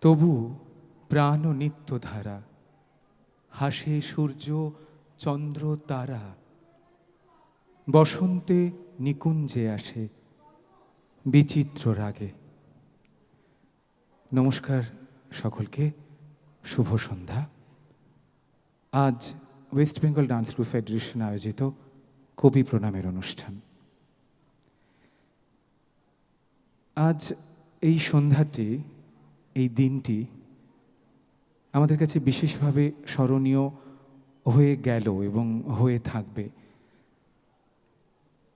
তবু প্রাণ নিত্যধারা, হাসে সূর্য চন্দ্র তারা, বসন্তে নিকুঞ্জে আসে বিচিত্র রাগে। নমস্কার সকলকে, শুভ সন্ধ্যা। আজ West Bengal dance group federation আয়োজিত কবি প্রণামের অনুষ্ঠান। আজ এই সন্ধ্যাটি, এই দিনটি আমাদের কাছে বিশেষভাবে স্মরণীয় হয়ে গেল এবং হয়ে থাকবে।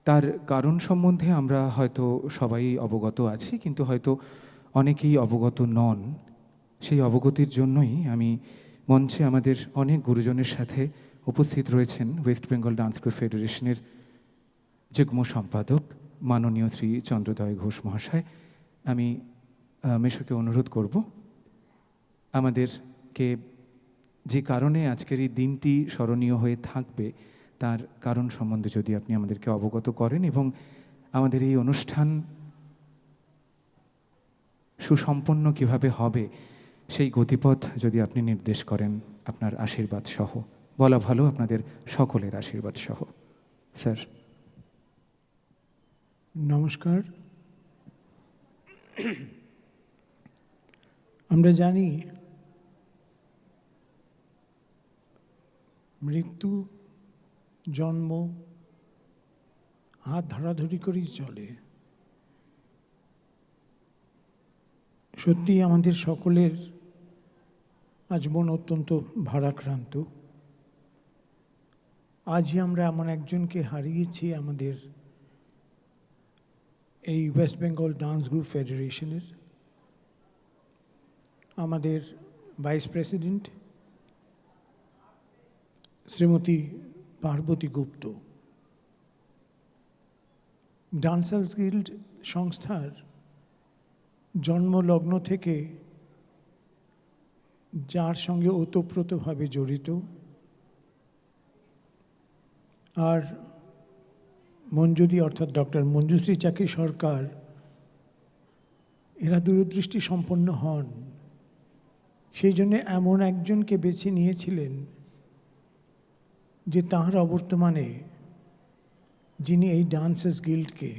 তার কারণ সম্বন্ধে আমরা হয়তো সবাই অবগত আছি, কিন্তু হয়তো অনেকেই অবগত নন। সেই অবগতির জন্যই আমি মঞ্চে আমাদের অনেক গুরুজনের সাথে উপস্থিত রয়েছেন ওয়েস্ট বেঙ্গল ডান্স গ্রুপ ফেডারেশনের যুগ্ম সম্পাদক মাননীয় শ্রী চন্দ্রোদয় ঘোষ মহাশয়। আমি মেশোকে অনুরোধ করব আমাদেরকে যে কারণে আজকের এই দিনটি স্মরণীয় হয়ে থাকবে তার কারণ সম্বন্ধে যদি আপনি আমাদেরকে অবগত করেন এবং আমাদের এই অনুষ্ঠান সুসম্পন্ন কিভাবে হবে সেই গতিপথ যদি আপনি নির্দেশ করেন আপনার আশীর্বাদ সহ। বলা ভালো আপনাদের সকলের আশীর্বাদ সহ। স্যার। নমস্কার। আমরা জানি মৃত্যু জন্ম হাত ধরাধরি করেই চলে। সত্যি আমাদের সকলের আজ মন অত্যন্ত ভারাক্রান্ত। আজই আমরা এমন একজনকে হারিয়েছি আমাদের এই ওয়েস্ট বেঙ্গল ডান্স গ্রুপ ফেডারেশনের, আমাদের ভাইস প্রেসিডেন্ট শ্রীমতী পার্বতী গুপ্ত। ডান্সার্স গিল্ড সংস্থার জন্মলগ্ন থেকে যার সঙ্গে ওতপ্রোতভাবে জড়িত, আর মঞ্জুদি অর্থাৎ ডক্টর মঞ্জুশ্রী চাকি সরকার, এরা দূরদৃষ্টি সম্পন্ন হন। সেই জন্য এমন একজনকে বেছে নিয়েছিলেন যে তাঁর অবর্তমানে যিনি এই ডান্সার্স গিল্ডকে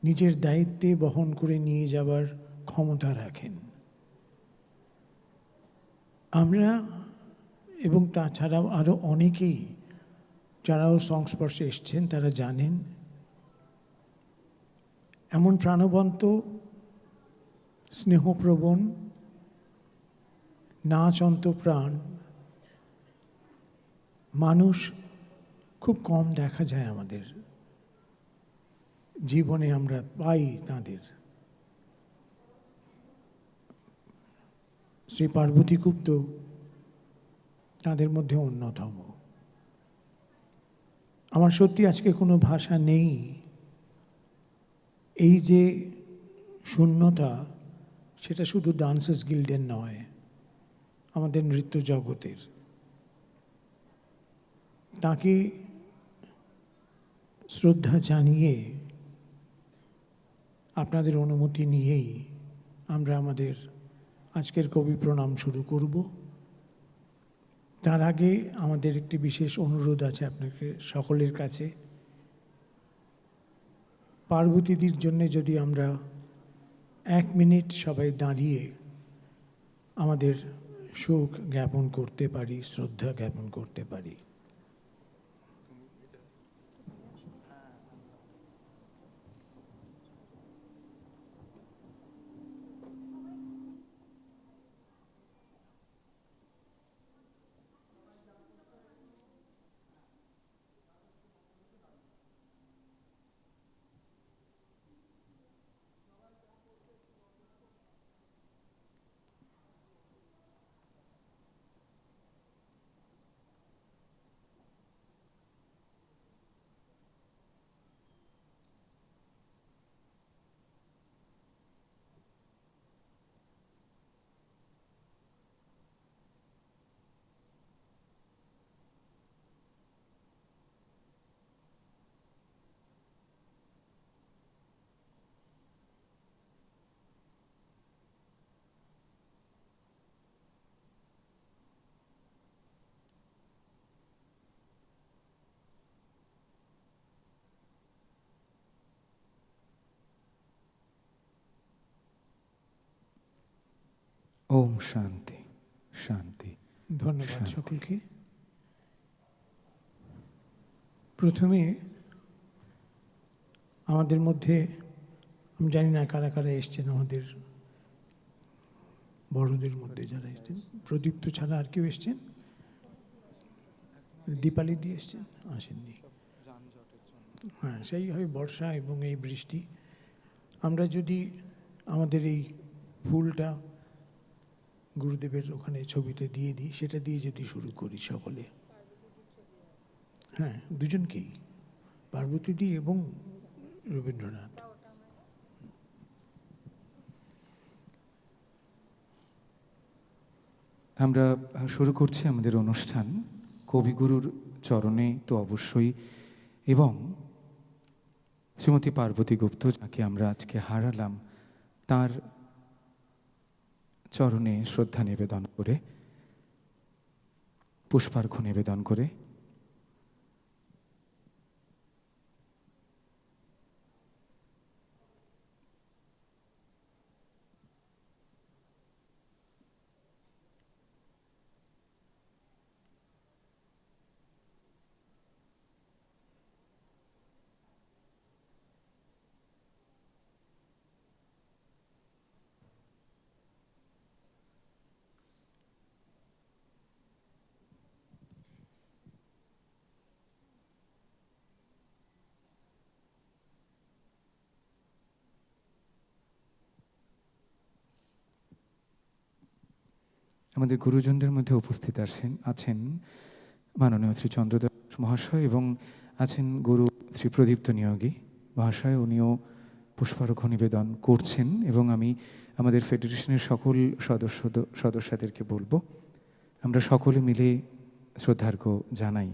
নিজের দায়িত্বে বহন করে নিয়ে যাবার ক্ষমতা রাখেন। আমরা এবং তাছাড়াও আরও অনেকেই যারাও সংস্পর্শে এসছেন তারা জানেন এমন প্রাণবন্ত, স্নেহপ্রবণ, নাচন্ত প্রাণ মানুষ খুব কম দেখা যায় আমাদের জীবনে। আমরা পাই তাঁদের। শ্রী পার্বতী গুপ্ত তাদের মধ্যে অন্যতম। আমার সত্যি আজকে কোনো ভাষা নেই। এই যে শূন্যতা, সেটা শুধু ডান্সার্স গিল্ডের নয়, আমাদের নৃত্য জগতের। তাকে শ্রদ্ধা জানিয়ে, আপনাদের অনুমতি নিয়েই আমরা আমাদের আজকের কবি প্রণাম শুরু করব। তার আগে আমাদের একটি বিশেষ অনুরোধ আছে আপনাকে সকলের কাছে। পার্বতীদির জন্যে যদি আমরা 1 মিনিট সবাই দাঁড়িয়ে আমাদের শোক জ্ঞাপন করতে পারি, শ্রদ্ধা জ্ঞাপন করতে পারি। ওম শান্তি শান্তি ধন্যবাদ শান্তি। সকলকে। প্রথমে আমাদের মধ্যে, আমি জানি না কারা কারা এসছেন, আমাদের বড়দের মধ্যে যারা এসছেন, প্রদীপ্ত ছাড়া আর কেউ এসছেন? দীপালি দিয়ে এসছেন? আসেননি। হ্যাঁ, সেই হয় বর্ষা এবং এই বৃষ্টি। আমরা যদি আমাদের এই ফুলটা গুরুদেবের ওখানে ছবিতে দিয়ে দিই, সেটা দিয়ে যদি শুরু করি সকলে। হ্যাঁ, দুজনকেই, পার্বতীদি এবং রবীন্দ্রনাথ। আমরা শুরু করছি আমাদের অনুষ্ঠান কবিগুরুর চরণে তো অবশ্যই, এবং শ্রীমতী পার্বতী গুপ্ত যাকে আমরা আজকে হারালাম, তার চরণে শ্রদ্ধা নিবেদন করে, পুষ্পার্ঘ্য নিবেদন করে আমাদের গুরুজনদের মধ্যে উপস্থিত আছেন মাননীয় শ্রী চন্দ্রদাস মহাশয়, এবং আছেন গুরু শ্রী প্রদীপ্ত নিয়োগী মহাশয়। উনিও পুষ্পার্ঘ্য নিবেদন করছেন, এবং আমি আমাদের ফেডারেশনের সকল সদস্যদেরকে বলবো আমরা সকলে মিলে শ্রদ্ধার্ঘ্য জানাই।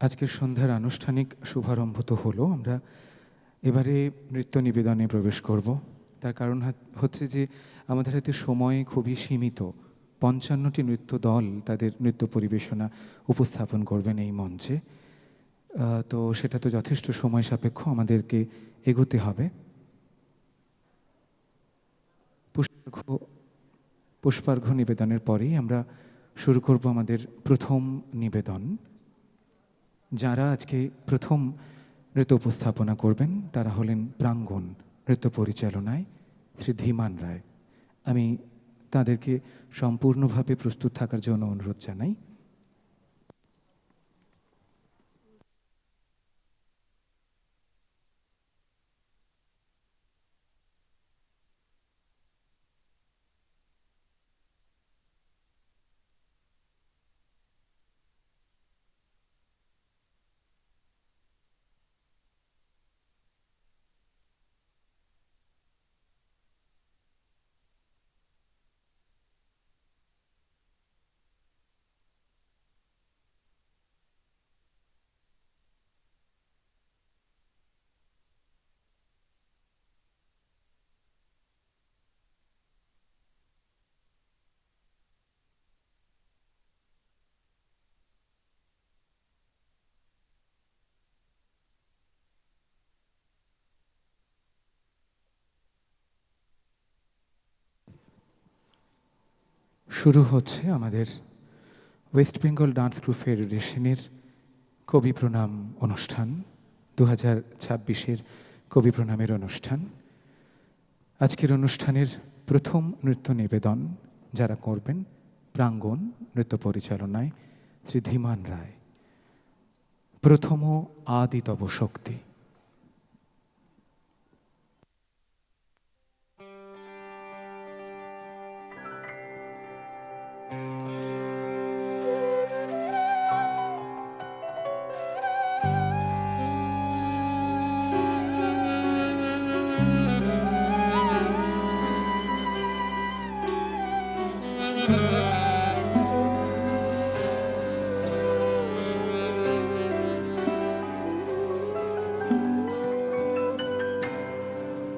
আজকের সন্ধ্যার আনুষ্ঠানিক শুভারম্ভ তো হলো, আমরা এবারে নৃত্য নিবেদনে প্রবেশ করব। তার কারণ হচ্ছে যে আমাদের হাতে সময় খুবই সীমিত। ৫৫টি নৃত্য দল তাদের নৃত্য পরিবেশনা উপস্থাপন করবেন এই মঞ্চে। তো সেটা তো যথেষ্ট সময় সাপেক্ষ, আমাদেরকে এগোতে হবে। পুষ্পার্ঘ্য নিবেদনের পরেই আমরা শুরু করব আমাদের প্রথম নিবেদন। যারা আজকে প্রথম নৃত্য উপস্থাপনা করবেন তারা হলেন প্রাঙ্গণ নৃত্য পরিচালনায় শ্রী ধীমান রায়। আমি তাদেরকে সম্পূর্ণভাবে প্রস্তুত থাকার জন্য অনুরোধ জানাই। শুরু হচ্ছে আমাদের ওয়েস্ট বেঙ্গল ডান্স গ্রুপ ফেডারেশনের কবি প্রণাম অনুষ্ঠান, 2026-এর কবি প্রণামের অনুষ্ঠান। আজকের অনুষ্ঠানের প্রথম নৃত্য নিবেদন যারা করবেন, প্রাঙ্গণ নৃত্য পরিচালনায় শ্রী ধীমান রায়। প্রথম আদি তব শক্তি।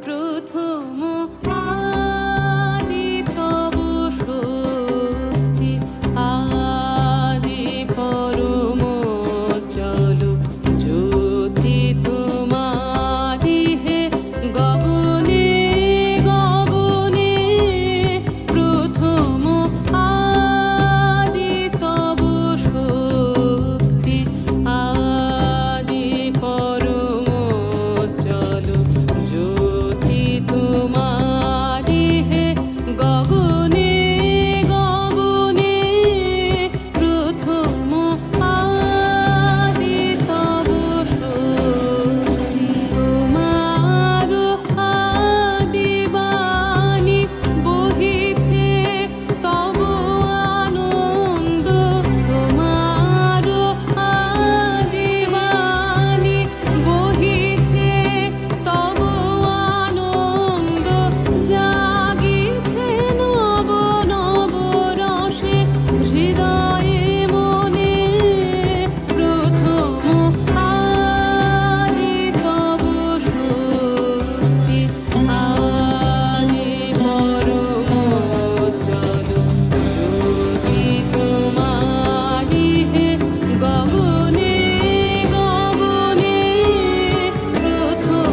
প্রথম আদি তব শক্তি, আদি পরম চল জ্যোতি তোমারি হে গগনে গগনে। প্রথম আদি তব শক্তি, আদি পরম চল জ্যোতি তোমারি হে গগনে গগনে। প্রথম আদি তব শক্তি, তোমার আদি বাণী বহিছে তব আনন্দ, তোমার আদি বাণী বহিছে তব আনন্দ। জাগিছে নব নব রসে হৃদয়ে মনে। প্রথম আদি তব শক্তি, আদি পরম চল জ্যোতি তোমারি হে গগনে গগনে। প্রথম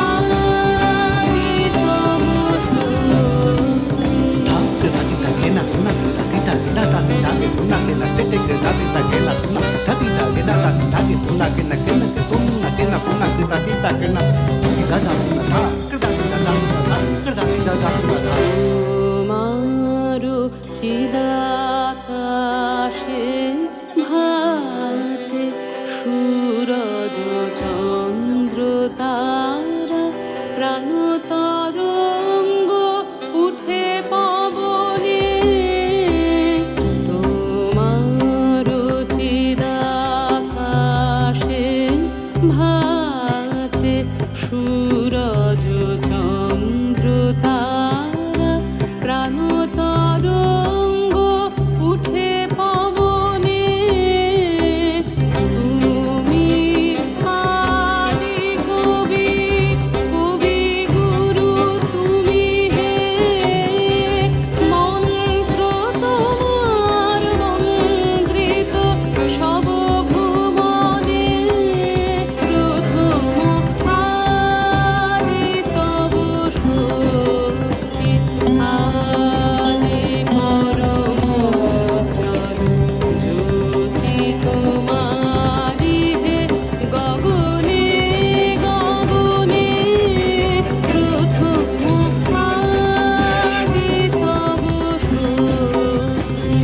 আদি তব শক্তি। তোমারো চিদাকাশে ভাতে সূরজ চন্দ্র তারা, প্রাণ তরঙ্গ উঠে পবনে। তোমারো চিদাকাশে ভাতে সূরজ চন্দ্র তারা, প্রাণ তরঙ্গ উঠে পবনে। তুমি আদি কবি, কবি গুরু তুমি হে। মন্ত্র তোমার মন্ত্রিত সব ভুবনে। প্রথম আদি তব শক্তি, আদি পরম চল জ্যোতি তোমারি হে গগনে গগনে। প্রথম আদি তব শক্তি।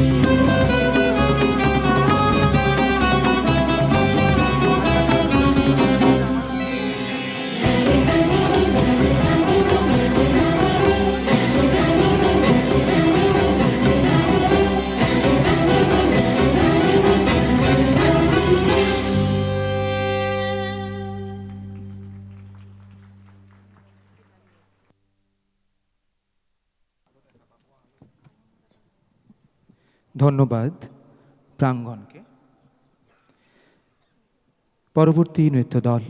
ধন্যবাদ প্রাঙ্গণকে। পরবর্তী নৃত্যদল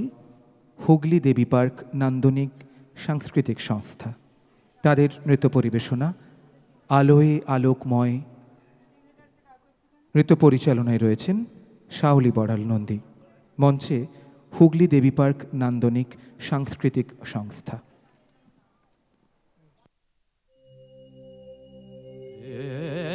হুগলি দেবী পার্ক নান্দনিক সাংস্কৃতিক সংস্থা। তাদের নৃত্য পরিবেশনা আলোয় আলোকময়। নৃত্য পরিচালনায় রয়েছেন শাওলি বড়াল নন্দী। মঞ্চে হুগলি দেবী পার্ক নান্দনিক সাংস্কৃতিক সংস্থা। Yeah.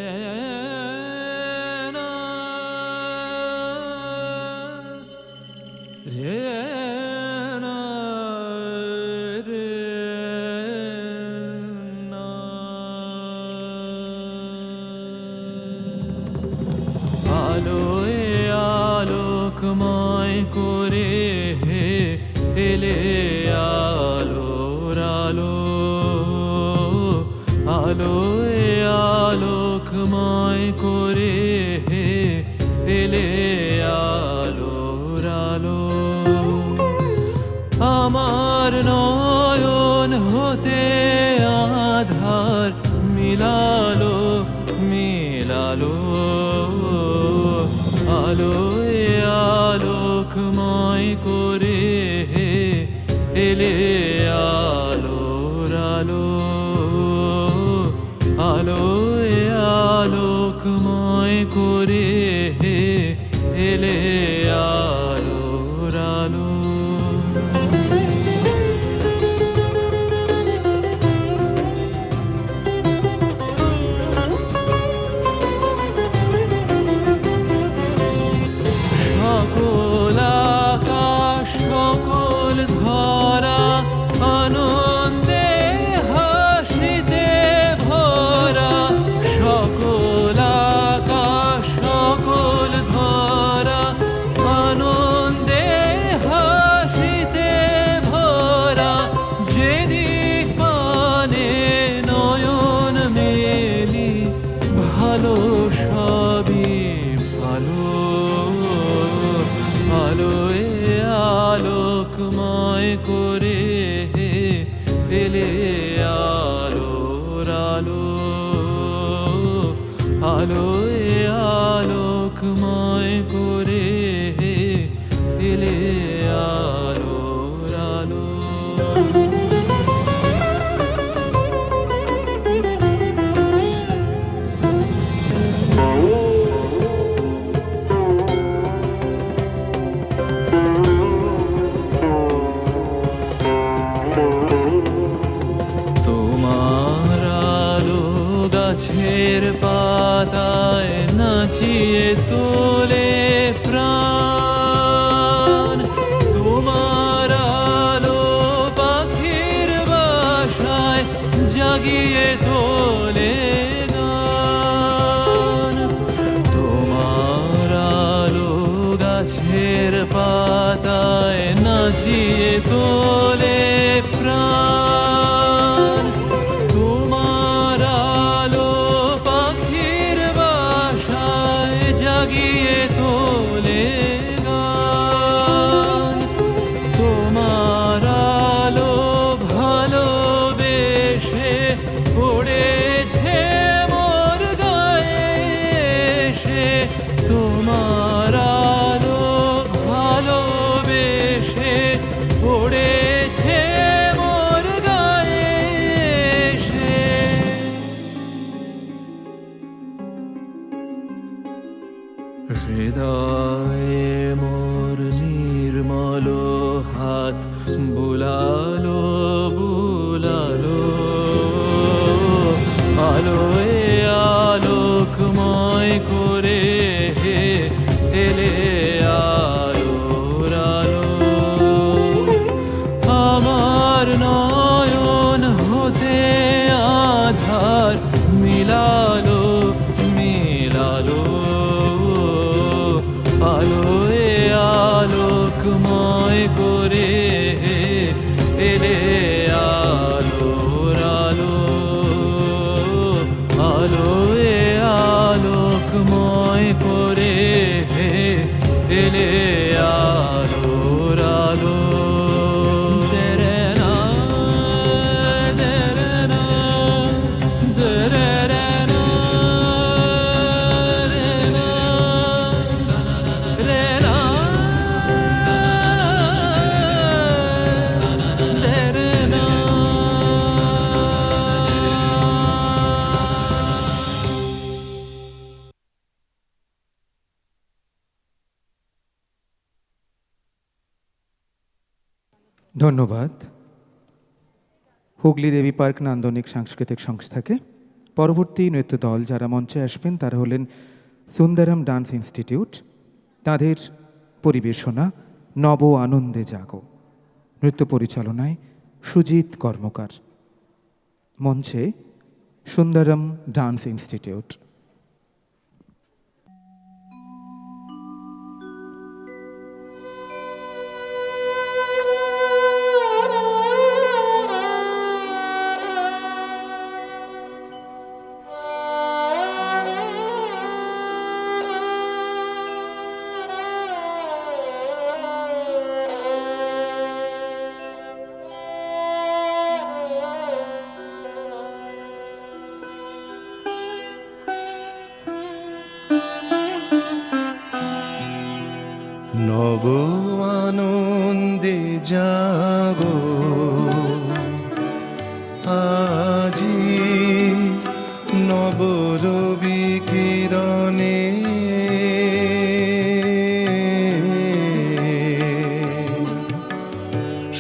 করে হে এলে আলোর আলো, আলোয় আলোকময় করে হে এলে আলোর আলো। আমার নয়ন হতে আধার মিলালো মিলালো, আলোয় আলোকময় করে হে এলে আলোর আলো, আলোয় আলোকময় করে হে এলে আলোর আলো। সকল আকাশ সকল ধরা আনন্দে হাসিতে ভরা, সকল আকাশ সকল ধরা আনন্দে হাসিতে ভরা, যেদিক পানে নয়ন মেলি ভালো সবই ভালো, আলোয় আলোকময় করে হে এলে আলোর আলো, আলোয় আলোকময় করে হে এলে আলোর আলো। তোমার আলো গাছের পাতায় নাচিয়ে তোলে প্রাণ, তোমার আলো পাখির বাসায় জাগিয়ে তোলে গান, তোমার আলো গাছের পাতায় নাচিয়ে তোলে প্রাণ, তোমার আলো পাখির বাসায় জাগিয়ে তোলে গান, তোমার আলো ভালোবেসে পড়েছে মোর গায়ে এসে, তোমার আলো ভালোবেসে পড়েছে মোর গায়ে এসে। হৃদয়ে মোর নির্মল হাত বুলালো বুলালো, আলোয় আলোকময় করে হে এলে আলোর আলো। আমার নয়ন হতে আধার মিলালো মিলালো, আলোয় আলোকময় করে হে এলে আলোর আলো, আলোয় আলোকময় করে হে এলে আলোর আলো। দেরেনা, দেরেনা, দেরেনা, দেরেনা, দেরেনা। ধন্যবাদ হুগলি দেবী পার্ক নান্দনিক সাংস্কৃতিক সংস্থাকে। পরবর্তী নৃত্য দল যারা মঞ্চে আসবেন তারা হলেন সুন্দরম ডান্স ইনস্টিটিউট, তাদের পরিবেশনা নব আনন্দে জাগো, নৃত্য পরিচালনায় সুজিত কর্মকার। মঞ্চে সুন্দরম ডান্স ইনস্টিটিউট। নব আনন্দে জাগো আজি নব রবি কিরণে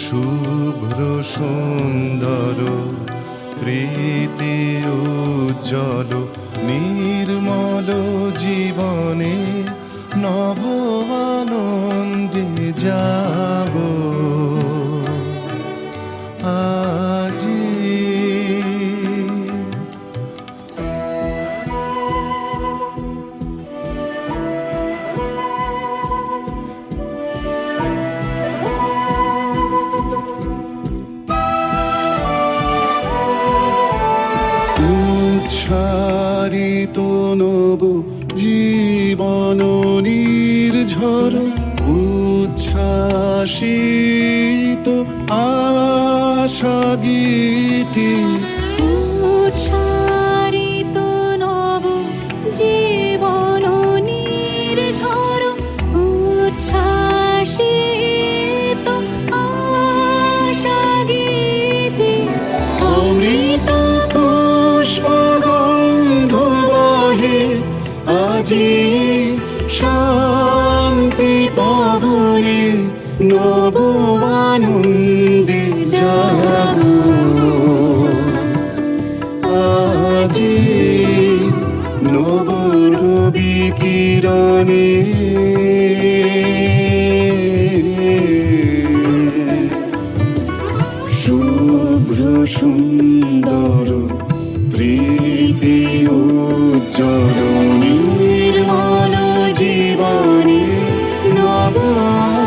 শুভ্র সুন্দর প্রীতি উজ্জ্বল নির্মল জীবনে নব আনন্দে জাগো আজি। উৎসারিত নব জীবন নির্ঝর উচ্ছ্বাসিত আশা গীতি উৎসারিত নব জীবন নির্ঝর উচ্ছ্বাসিত আশা গীতি অমৃত পুষ্প গন্ধ বহে আজি শান্তি পাবনে নব আনন্দে জাগো আজি নব রবি কিরণে শুভ্র সুন্দর প্রীতি উজ্জ্বল নির্মল জীবনে নব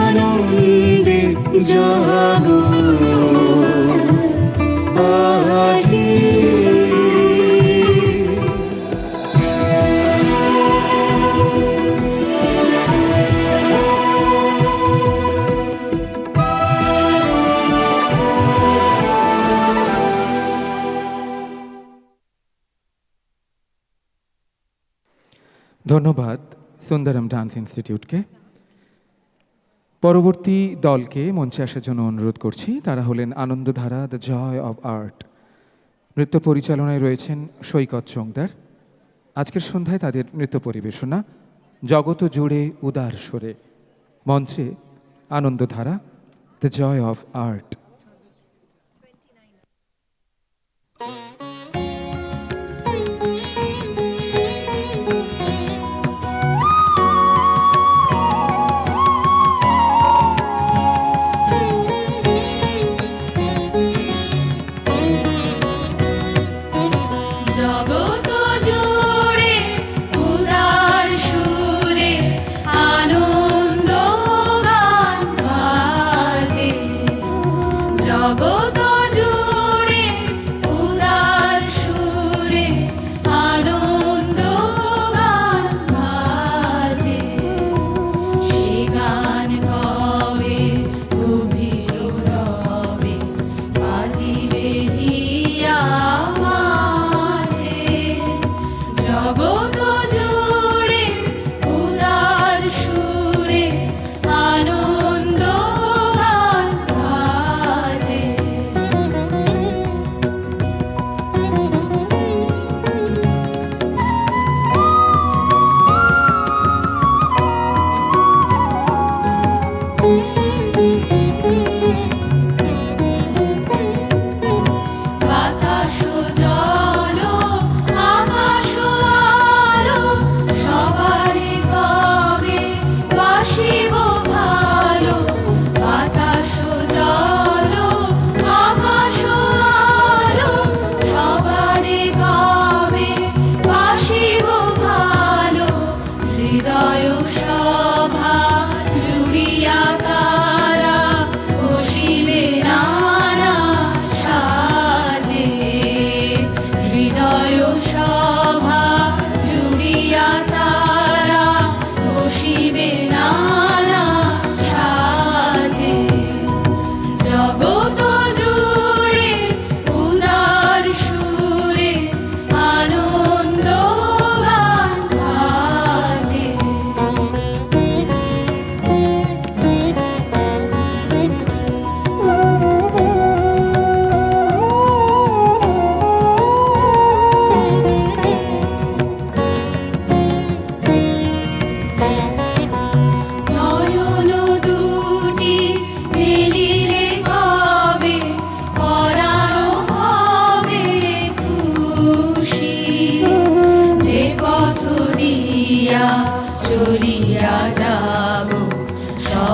আনন্দে জাগো আজি। ধন্যবাদ সুন্দরম ডান্স ইনস্টিটিউটকে। পরবর্তী দলকে মঞ্চে আসার জন্য অনুরোধ করছি। তারা হলেন Anandadhara, the joy of art. নৃত্য পরিচালনায় রয়েছেন সৈকত চোংদার। আজকের সন্ধ্যায় তাদের নৃত্য পরিবেশনা জগত জুড়ে উদার স্বরে। মঞ্চে Anandadhara, the joy of art. জগত জুড়ে উদার সুরে আনন্দ গান বাজে।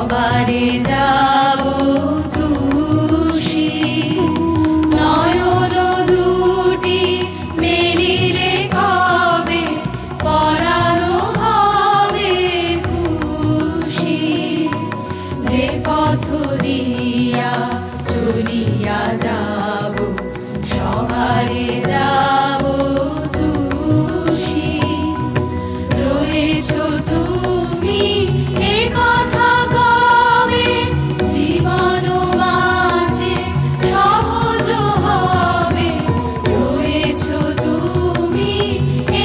সবারে যাব তুষি নয়ন দুটি মেলিলে কবে পরানো হবে খুশি যে পথ দিয়া চলিয়া যাব সবারে যাব তুষি রয়েছ তুমি এ কথা কবে জীবন মাঝে সহজ হবে রয়েছ তুমি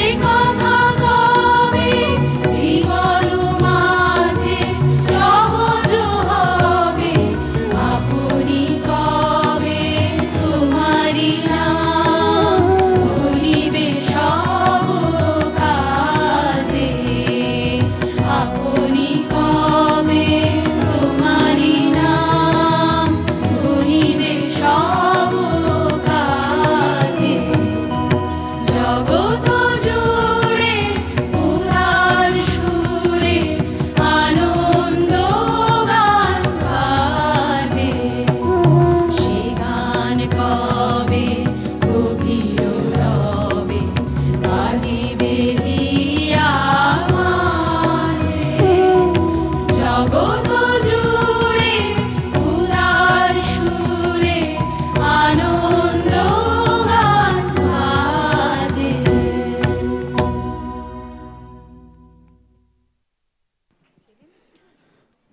এ কথা কবে জীবন মাঝে সহজ হবে আপনি কবে তোমারি নাম ভুলিবে সব কাজে আপনি কবে তোমারি নাম ভুলিবে সব কাজে জগত জুড়ে উদার সুরে আনন্দ গান বাজে সে গান কবে গভীর রবে বাজিবে হিয়া মাঝে জগত জুড়ে উদার সুরে আনন্দ গান বাজে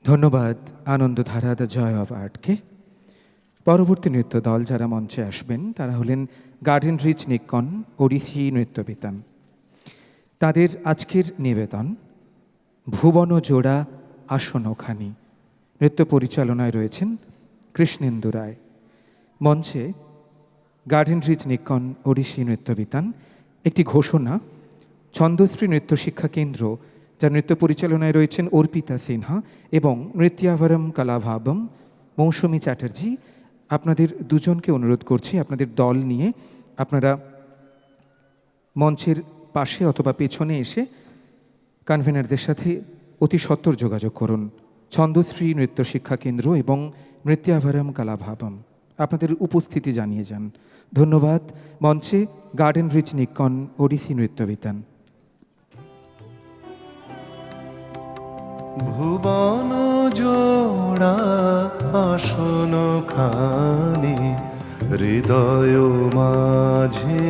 ধন্যবাদ আনন্দধারা দ্য জয় অফ আর্টকে। পরবর্তী নৃত্য দল যারা মঞ্চে আসবেন তারা হলেন গার্ডেন রিচ নিক্কন ওড়িশি নৃত্যবিতান। তাদের আজকের নিবেদন ভুবন জোড়া আসনখানি। নৃত্য পরিচালনায় রয়েছেন কৃষ্ণেন্দু রায়। মঞ্চে গার্ডেন রিচ নিক্কন ওড়িশি নৃত্যবিতান। একটি ঘোষণা, ছন্দশ্রী নৃত্য শিক্ষা কেন্দ্র যার নৃত্য পরিচালনায় রয়েছেন অর্পিতা সিনহা এবং নৃত্যাভরম কলাভাবম মৌসুমী চ্যাটার্জি, আপনাদের দুজনকে অনুরোধ করছি আপনাদের দল নিয়ে আপনারা মঞ্চের পাশে অথবা পেছনে এসে কনভেনারদের সাথে অতি সত্বর যোগাযোগ করুন। ছন্দশ্রী নৃত্য শিক্ষা কেন্দ্র এবং নৃত্যাভরম কলাভাবম আপনাদের উপস্থিতি জানিয়ে যান। ধন্যবাদ। মঞ্চে গার্ডেন রিচ নিক্কন ওড়িশি নৃত্যবিতান। ভুবন জোড়া আসন খানি হৃদয় মাঝে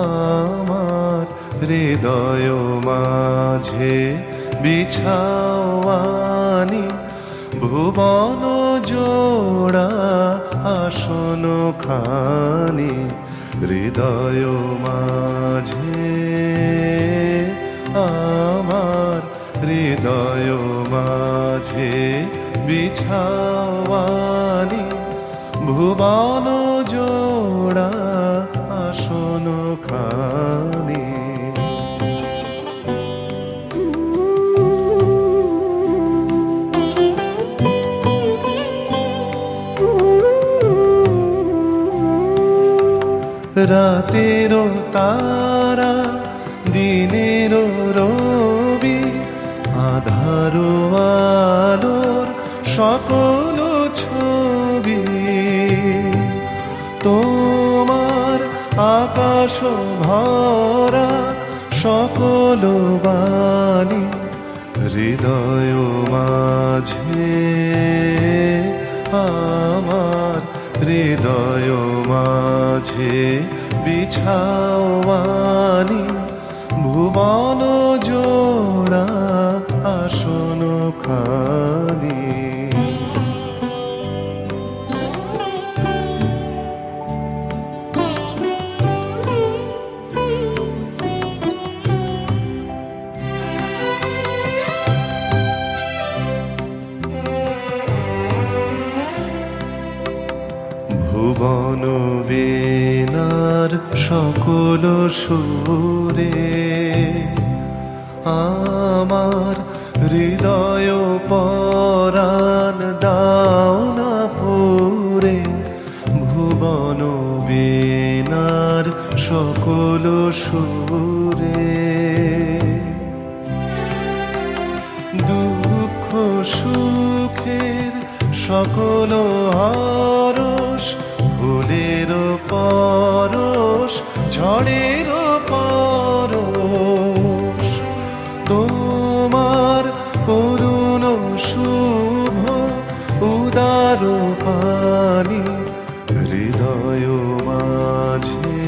আমার হৃদয় মাঝে বিছাওয়ানি ভুবন জোড়া আসন খানি হৃদয় মাঝে আমার হৃদয় মাঝে বিছাওয়ানি ভুবন জোড়া আসন খানি। রাতের তারা দিনের রবি আধার আলোর সকল ছবি তোমার আকাশ ভরা সকল বাণী হৃদয় মাঝে আমার হৃদয় মাঝে বিছাওয়ানি ভুবন জোড়া আসন খানি। ভুবন বীণার সকল সুরে আমার হৃদয় পরাণ দাও না পুরে ভুবন বীণার সকল সুরে দুঃখ সকল হরস, ফুলের পরশ, ঝড়ের পরশ, তোমার করুণ শুভ উদার পানি হৃদয় মাঝে,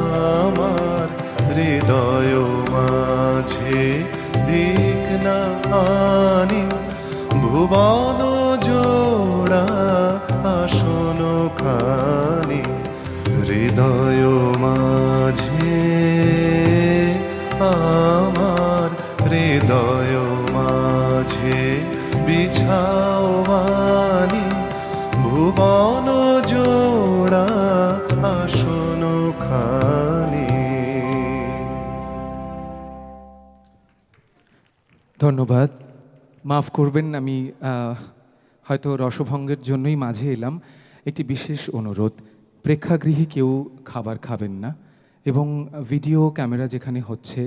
আমার হৃদয় মাঝে দিক না আনি, ভুবন জোড়া আসন খানি হৃদয় মাঝে, আমার হৃদয় মাঝে বিছাও মানি, ভুবন জোড়া আসন খানি। ধন্যবাদ। মাফ করবেন, আমি হয়তো রসভঙ্গের জন্যই মাঝে এলাম। একটি বিশেষ অনুরোধ, প্রেক্ষাগৃহে কেউ খাবার খাবেন না, এবং ভিডিও ক্যামেরা যেখানে হচ্ছে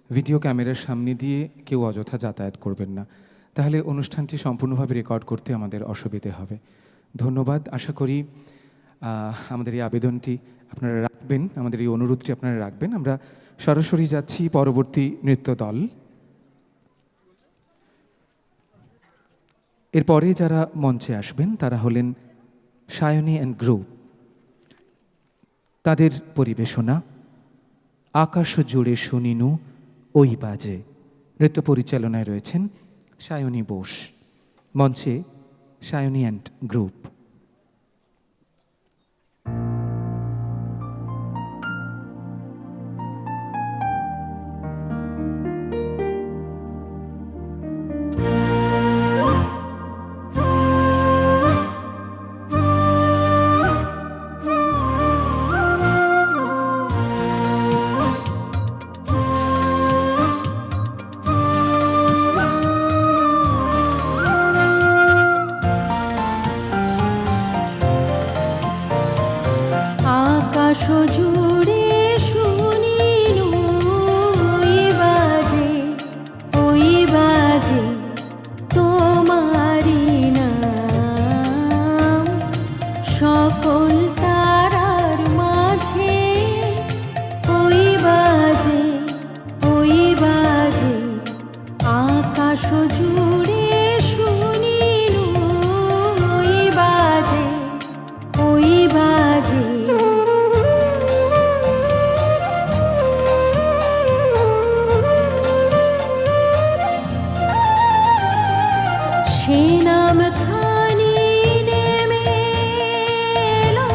ভিডিও ক্যামেরার সামনে দিয়ে কেউ অযথা যাতায়াত করবেন না, তাহলে অনুষ্ঠানটি সম্পূর্ণভাবে রেকর্ড করতে আমাদের অসুবিধে হবে। ধন্যবাদ। আশা করি আমাদের এই আবেদনটি আপনারা রাখবেন, আমাদের এই অনুরোধটি আপনারা রাখবেন। আমরা সরাসরি যাচ্ছি পরবর্তী নৃত্য দল। এরপরে যারা মঞ্চে আসবেন তারা হলেন সায়নী অ্যান্ড গ্রুপ। তাদের পরিবেশনা আকাশ জুড়ে শুনিনু ওই বাজে। নৃত্য পরিচালনায় রয়েছেন সায়নী বোস। মঞ্চে সায়নী অ্যান্ড গ্রুপ। আকাশ জুড়ে শুনিনু ওই বাজে, ওই বাজে তোমারি নাম, সকল তারার মাঝে ওই বাজে, ওই বাজে আকাশ জুড়ে শুনিনু ওই বাজে, ওই বাজে। সে নাম খানি নেমে এলো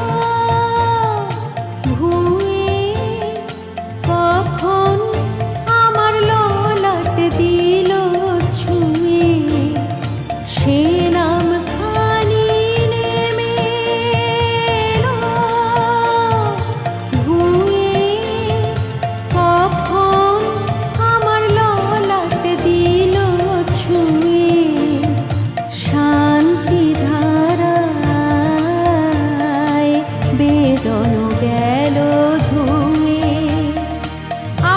ভুঁয়ে, কখন আমার ললাট দিল ছুঁয়ে। সে নাম খানি নেমে এলো ভুঁয়ে, কখন আমার ললাট দিল ছুঁয়ে। শান্তি ধারায় বেদন গেল ধুয়ে,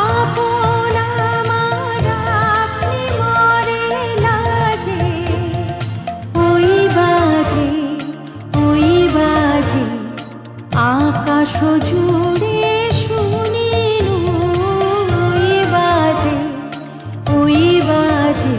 আপন আমার আপনি মরে লাজে, ওই বাজে, ওই বাজে আকাশ জুড়ে শুনিনু ওই বাজে, ওই বাজে।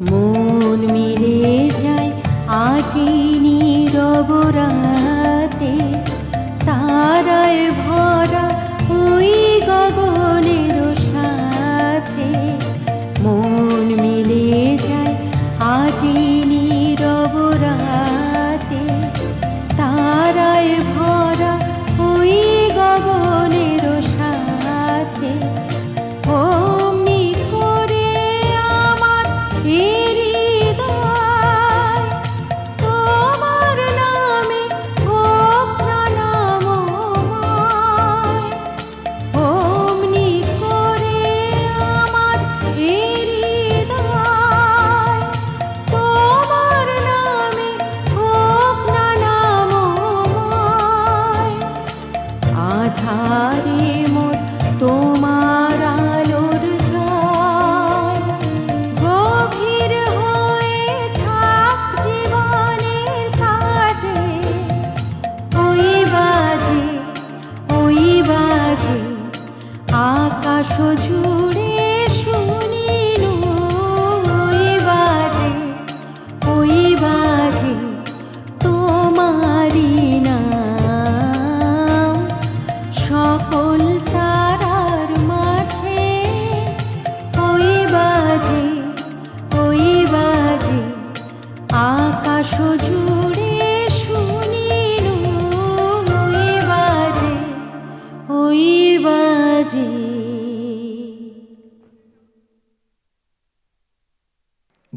মন মিলে যায় আজি নীরব রাত,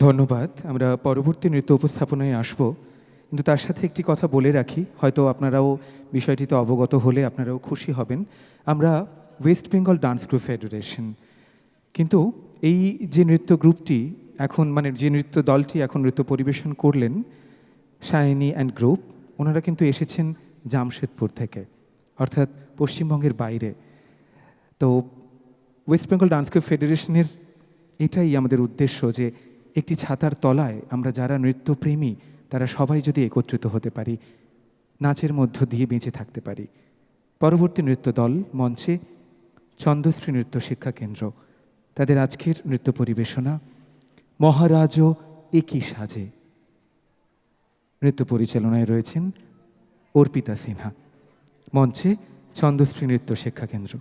ধন্যবাদ। আমরা পরবর্তী নৃত্য উপস্থাপনায় আসব, কিন্তু তার সাথে একটি কথা বলে রাখি, হয়তো আপনারাও বিষয়টিতে অবগত হলে আপনারাও খুশি হবেন। আমরা West Bengal dance group federation, কিন্তু এই যে নৃত্য গ্রুপটি এখন মানে যে নৃত্য দলটি এখন নৃত্য পরিবেশন করলেন, শাইনি অ্যান্ড গ্রুপ, ওনারা কিন্তু এসেছেন জামশেদপুর থেকে, অর্থাৎ পশ্চিমবঙ্গের বাইরে। তো ওয়েস্ট বেঙ্গল ডান্স গ্রুপ ফেডারেশনের এটাই আমাদের উদ্দেশ্য যে একটি ছাতার তলায় আমরা যারা নৃত্যপ্রেমী তারা সবাই যদি একত্রিত হতে পারি, নাচের মধ্য দিয়ে বেঁচে থাকতে পারি। পরবর্তী নৃত্য দল মঞ্চে ছন্দশ্রী নৃত্য শিক্ষা কেন্দ্র, তাদের আজকের নৃত্য পরিবেশনা মহারাজও একই সাজে। নৃত্য পরিচালনায় রয়েছেন অর্পিতা সিনহা। মঞ্চে ছন্দশ্রী নৃত্য শিক্ষা কেন্দ্র।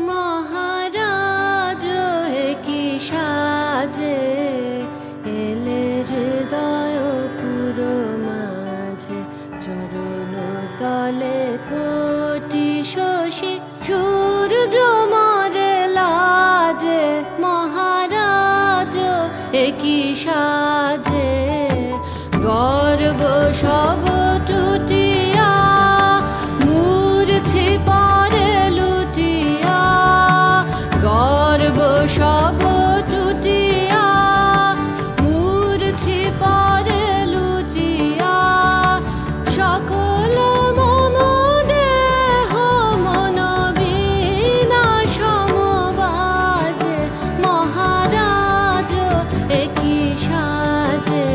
মহারাজ কি সাজে এলে হৃদয় পুরো মাঝে, চরণ তলে কোটি শশী সূর্য মরে লাজে। মহারাজ কি সাজে গর্ব সব টুটিয়া মূর্ছি পরে লুটিয়া, গর্ব সব টুটিয়া মূর্ছি পরে লুটিয়া, সকল মম দেহ মন বিনা সমবাজে। মহারাজ একই সাজে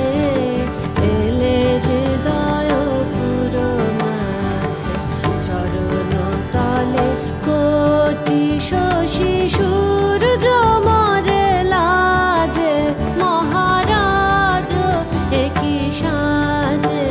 এলে হৃদয় পুরো মাঝে, চরণ তলে কোটি শশী সূর্য মরে লাজে। মহারাজ একই সাজে।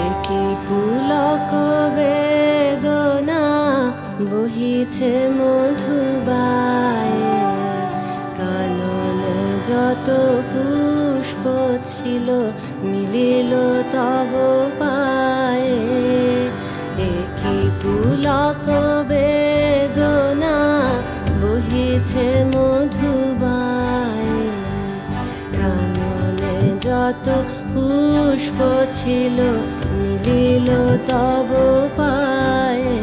একই পুলক বেদনা বহিছে মধুবায়ে, কাননে যত পুষ্প ছিল মিলিল তব পায়ে। একই পুলক বেদনা বহিছে মধুবায়ে, কাননে যত পুষ্প ছিল মিলিল তব পায়ে।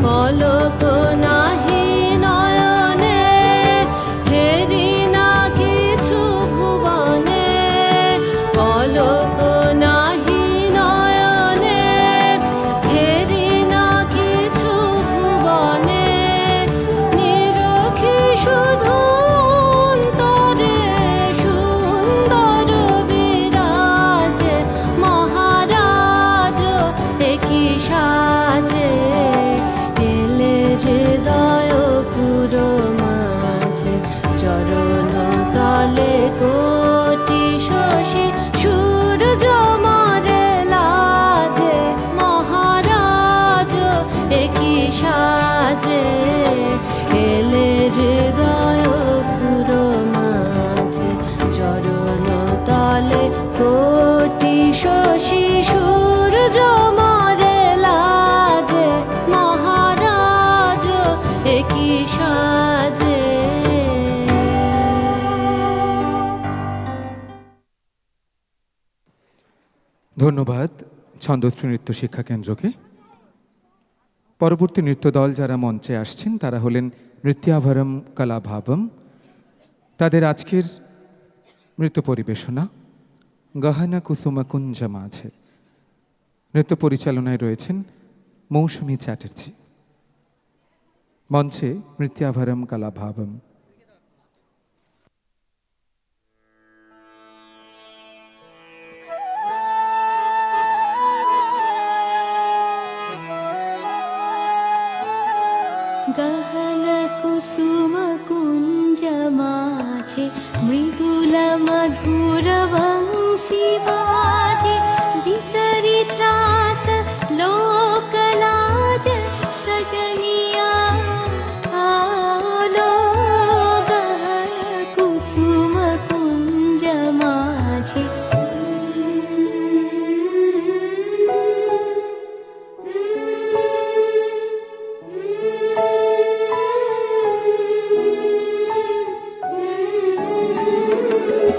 পলক নাহি নয়নে হেরি না কিছু ভুবনে, পলক নাহি নয়নে হেরি না কিছু ভুবনে, নিরখি শুধু অন্তরে সুন্দর বিরাজে। মহারাজ একই সাজে এলে হৃদয় পুরো মাঝে, চরণ তলে কোটি শশী সূর্য মরে লাজে। মহারাজ একই সাজে এলে হৃদয় পুরো মাঝে, চরণ তলে কোটি শশী সূর্য মরে লাজে। মহারাজ একই সাজে। ধন্যবাদ ছন্দশ্রী নৃত্য শিক্ষা কেন্দ্রকে। পরবর্তী নৃত্যদল যারা মঞ্চে আসছেন তারা হলেন নৃত্যাভরম কলাভাবম। তাদের আজকের নৃত্য পরিবেশনা গহনা কুসুমা কুঞ্জ মাঝে। নৃত্য পরিচালনায় রয়েছেন মৌসুমী চ্যাটার্জি। মঞ্চে নৃত্যাভরম কলাভাবম। গহন কুসুম কুঞ্জ মাঝে মৃদুল মধুর বংশী বাজে বিসরি ত্রাস লোকলাজ সজনিয়া আলো গহন কুসুম কুঞ্জ মাঝে।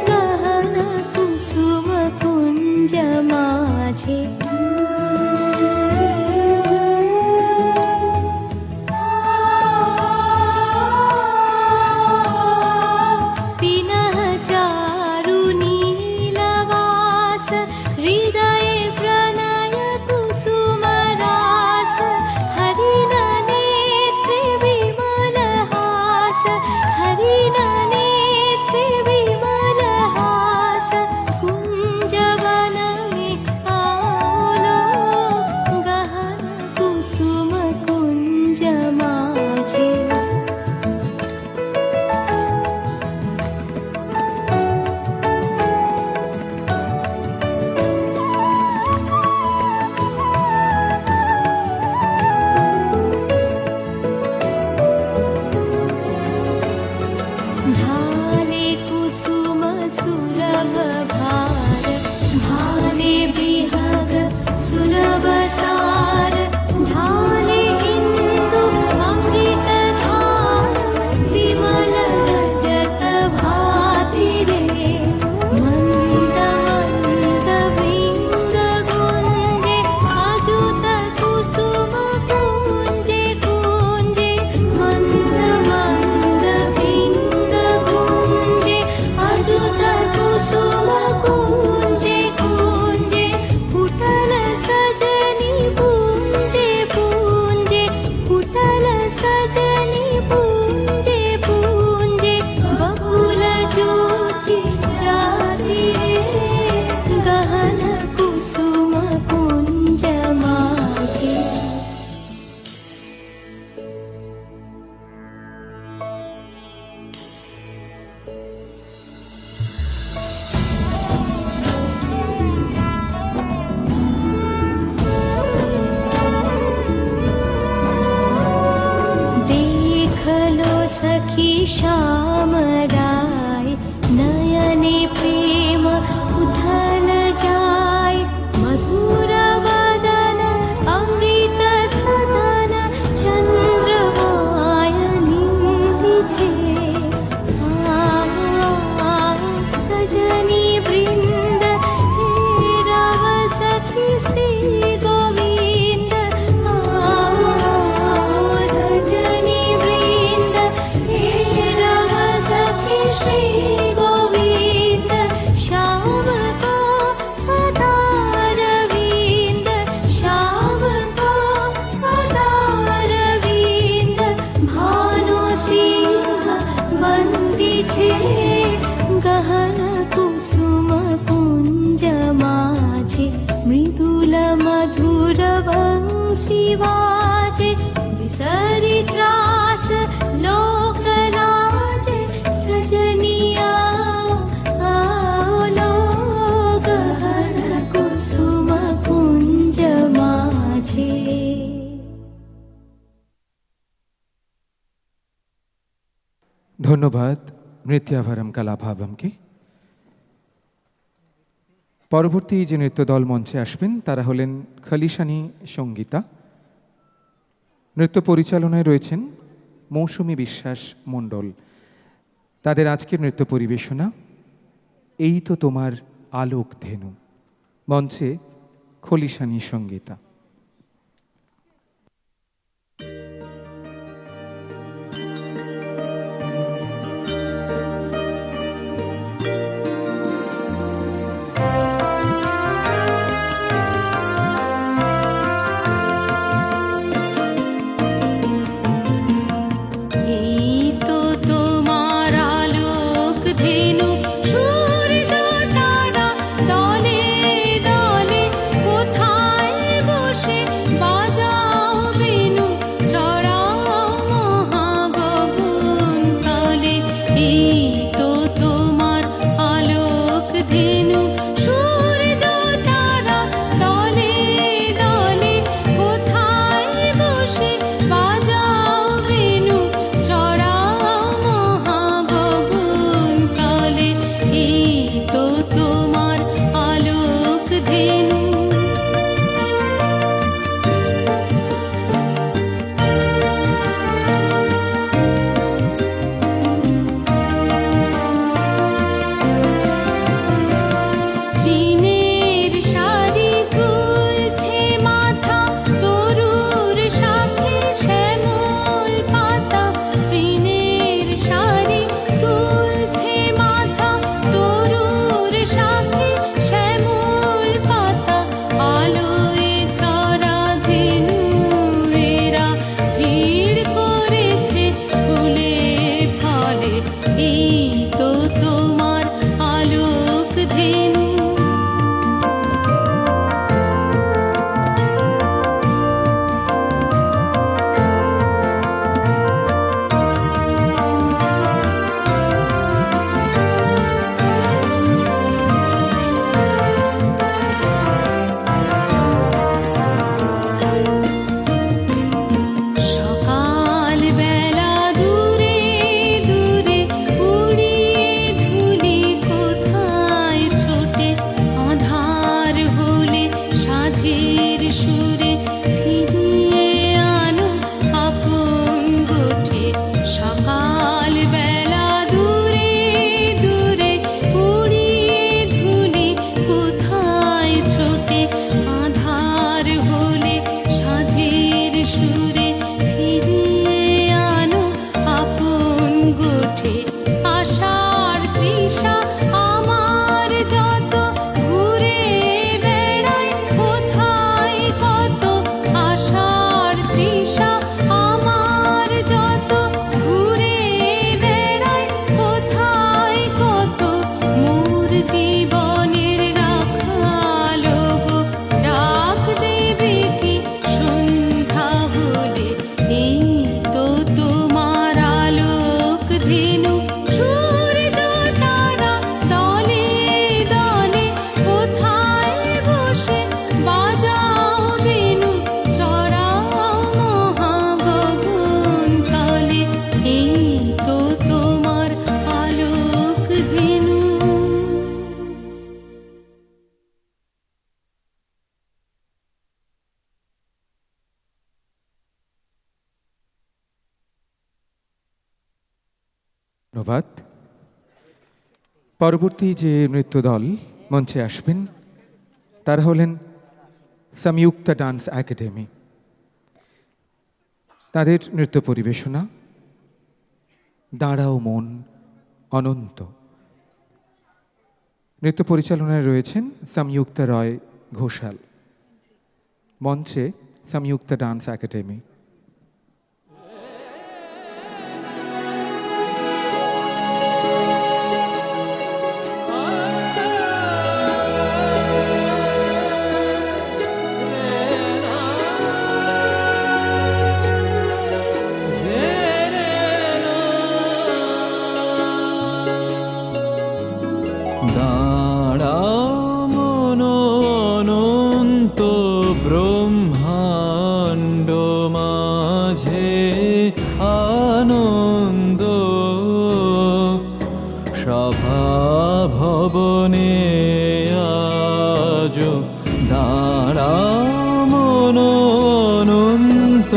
গহন কুসুম কুঞ্জ মাঝে পিনঃ চারু নীলবাস হৃদয়ে প্রণয় কুসুম রাস হরিণ নেত্রে বিমল হাস হরিণ নেত্রে বিমল হাস কুঞ্জবন মে আলো গহন কুসুম কুঞ্জ মাঝে। ढाले कुसुम सुरभ भार ढाले बृहद सुलभ सार ढाले इंदु अमृत धार विमल रजत भाति रे मंद मंद वृंद गुंजे अजुत कुसुम कुंजे कुंजे मंद मंद वृंद गुंजे अजुत कुसुम कुंजे कुंजे पुटल सजनी पूंजे पूंजे पुटल सजनी पूंजे पूंजे बकुल ज्योति जाति रे गहन कुसुम कुंज माझे। देख लो सखी श्याम राय नयने प्रेम उथल जाय मधुर वदन अमृत सदन चंद्रमायनी छे सजनी वृंद हे रव सखी श्री गोविंद सजनी वृंद हे रव सखी श्री गोविंद श्याम को पदारविंद श्याम को पदारविंद भानु सिंह बंदी छे गहन कुसुम कुंज माझे मृदुल मधुर वंशी वाजे विसरि त्रास लोकलाज सजनिया आलो गहन कुसुम कुंज माझे। ধন্যবাদ নৃত্যাভরম কলাভাবমকে। পরবর্তী যে নৃত্যদল মঞ্চে আসবেন তারা হলেন খলিশানী সঙ্গীতা। নৃত্য পরিচালনায় রয়েছেন মৌসুমী বিশ্বাস মণ্ডল। তাদের আজকের নৃত্য পরিবেশনা এই তো তোমার আলোক ধেনু। মঞ্চে খলিশানী সঙ্গীতা। তৃষা আমার যত ঘুরে বেড়াই কোথায় কত আশার তৃষা আমার যত ঘুরে বেড়াই কোথায় কত মোর জীবনের রাখালো গো ডাক দেবে কি সন্ধ্যা হলে এই তো তোমার আলোক ধেনু সূর্য তারা দলে দলে কোথায় বসে বাজাও বেনু চড়াও মহাগগন তলে এই তো তোমার আলোক ধেনু। ধন্যবাদ। পরবর্তী যে নৃত্যদল মঞ্চে আসবেন তারা হলেন সংযুক্তা ডান্স একাডেমি। তাদের নৃত্য পরিবেশনা দাঁড়াও মন অনন্ত। নৃত্য পরিচালনায় রয়েছেন সংযুক্তা রয় ঘোষাল। মঞ্চে সংযুক্তা ডান্স একাডেমি। দাঁড়াও মন অনন্ত ব্রহ্মাণ্ড মাঝে আনন্দ সভা ভবনে আজ দাঁড়াও মন অনন্ত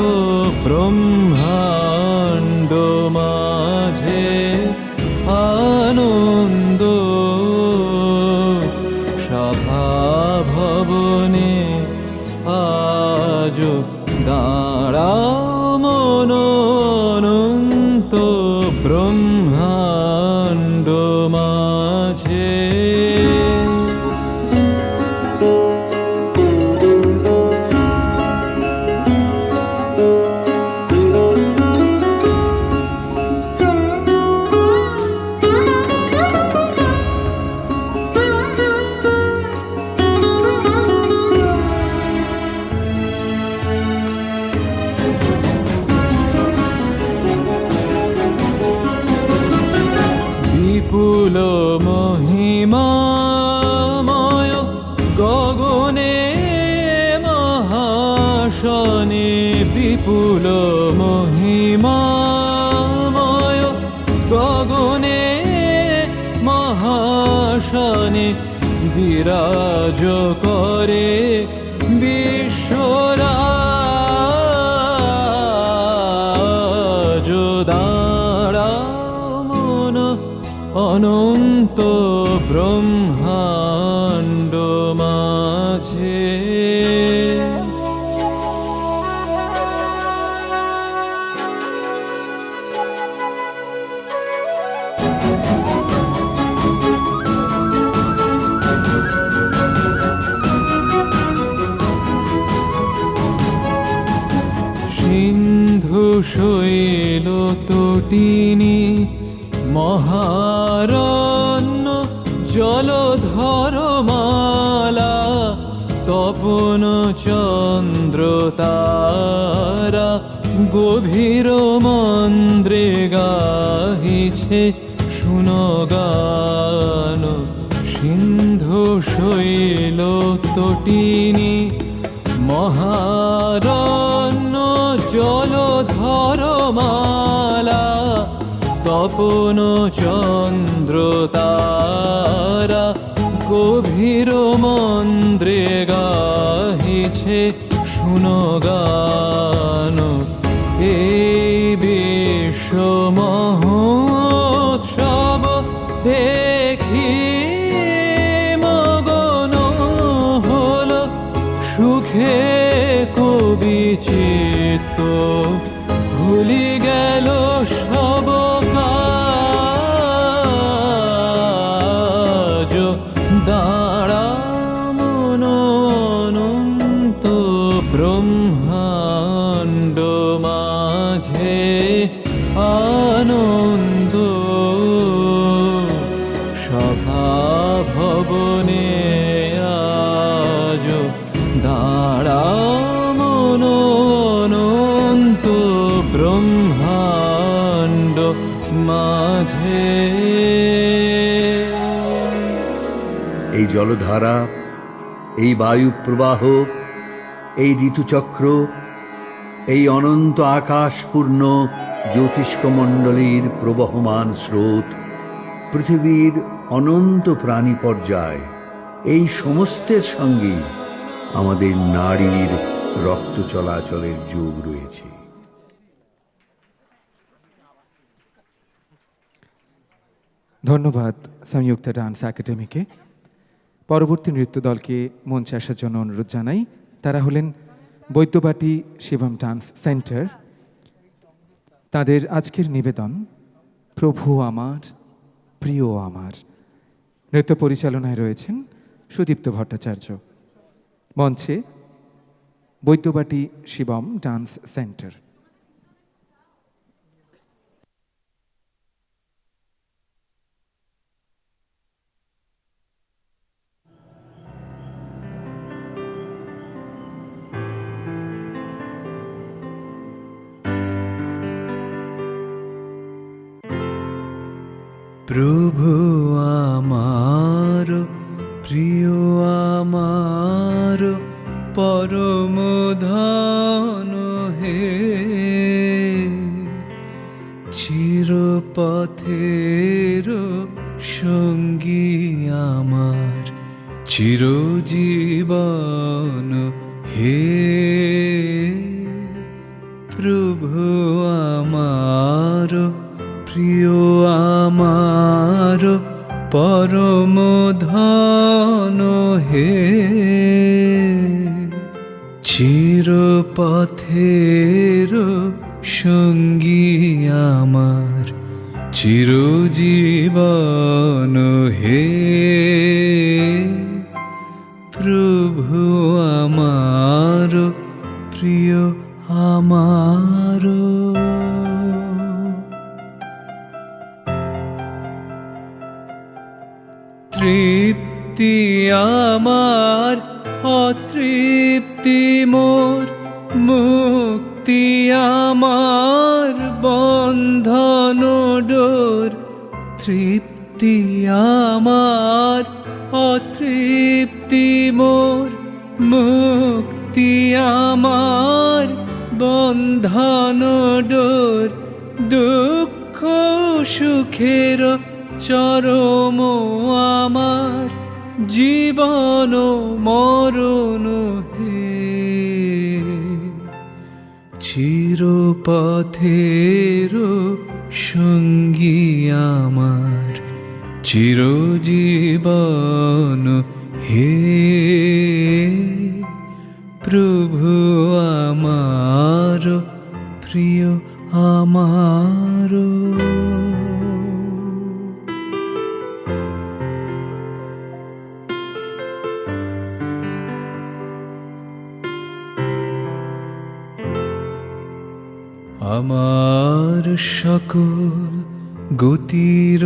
ব্রহ্মাণ্ড মাঝে আনন্দ সভা ভবনে আজ দাঁড়াও মন অনন্ত ব্রহ্মাণ্ড মাঝে। বিপুল মহিমাময় গগনে মহাশনে বিপুল মহিমাময় গগনে মহাশনে বিরাজ করে বিশ্বরাজ দাঁড়াও মন অনন্ত ব্রহ্মাণ্ড মাঝে। সিন্ধু শৈল তটিনী মহারণ্য জলধরমালা তপন চন্দ্র তারা গভীর মন্দ্রে গাহিছে শুনগান। সিন্ধু শৈল তটিনী মহারণ্য জলধরমালা তপন চন্দ্র তারা গভীর মন্দ্রে গাহিছে শুনগান। এই বিশ্ব মহোৎসব দেখি মগন হল সুখে কবি চিত্ত ভুলি গেল সব আনন্দ সভা ভবনে আজ দাঁড়া মন অনন্ত ব্রহ্মাণ্ড মাঝে। এই জলধারা, এই বায়ু প্রবাহ, এই ঋতুচক্র, এই অনন্ত আকাশপূর্ণ জ্যোতিষ্কমণ্ডলীর প্রবহমান স্রোত, পৃথিবীর অনন্ত প্রাণী পর্যায়, এই সমস্তের সঙ্গেই আমাদের নারীর রক্ত চলাচলের যোগ রয়েছে। ধন্যবাদ সংযুক্তা ডান্স একাডেমিকে। পরবর্তী নৃত্য দলকে মঞ্চে আসার জন্য অনুরোধ জানাই। তারা হলেন বৈদ্যবাটি শিবম ডান্স সেন্টার। তাদের আজকের নিবেদন প্রভু আমার প্রিয় আমার। নৃত্য পরিচালনায় রয়েছেন সুদীপ্ত ভট্টাচার্য। মঞ্চে বৈদ্যবাটি শিবম ডান্স সেন্টার। প্রভু আমার প্রিয় আমার পরম ধন হে, চিরপথের সঙ্গী আমার চিরজীবন হে। প্রভু আমার প্রিয় আমার পরম ধন হে, চিরপথের সঙ্গী আমার চিরজীবন হে। প্রভু আমার প্রিয় আমার। তৃপ্তি আমার অতৃপ্তি মোর, মুক্তি আমার বন্ধন ডোর। তৃপ্তি আমার অতৃপ্তি মোর, মুক্তি আমার বন্ধন ডোর। দুঃখ সুখের চরম আমার জীবন মরণ হে, চিরপথের সঙ্গী আমার চিরজীবন হে। প্রভু আমার প্রিয় আমার। আমার সকল গতির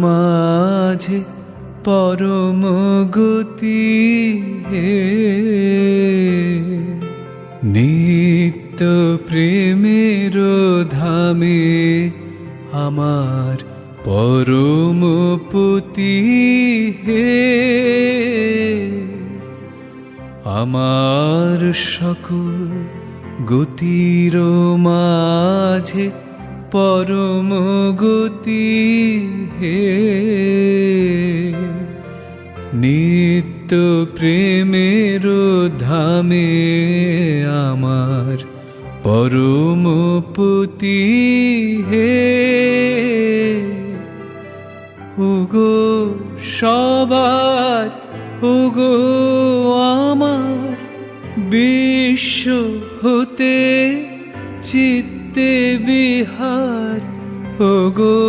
মাঝে পরম গতি হে, নিত্য প্রেমের ধামে আমার পরম পতি হে। আমার সকল গতির মাঝে পরম গতি হে, নিত্য প্রেমের ধামে আমার পরম পতি হে। ওগো সবার ওগো আমার বিশ্ব হতে চিত্তে বিহার। ওগো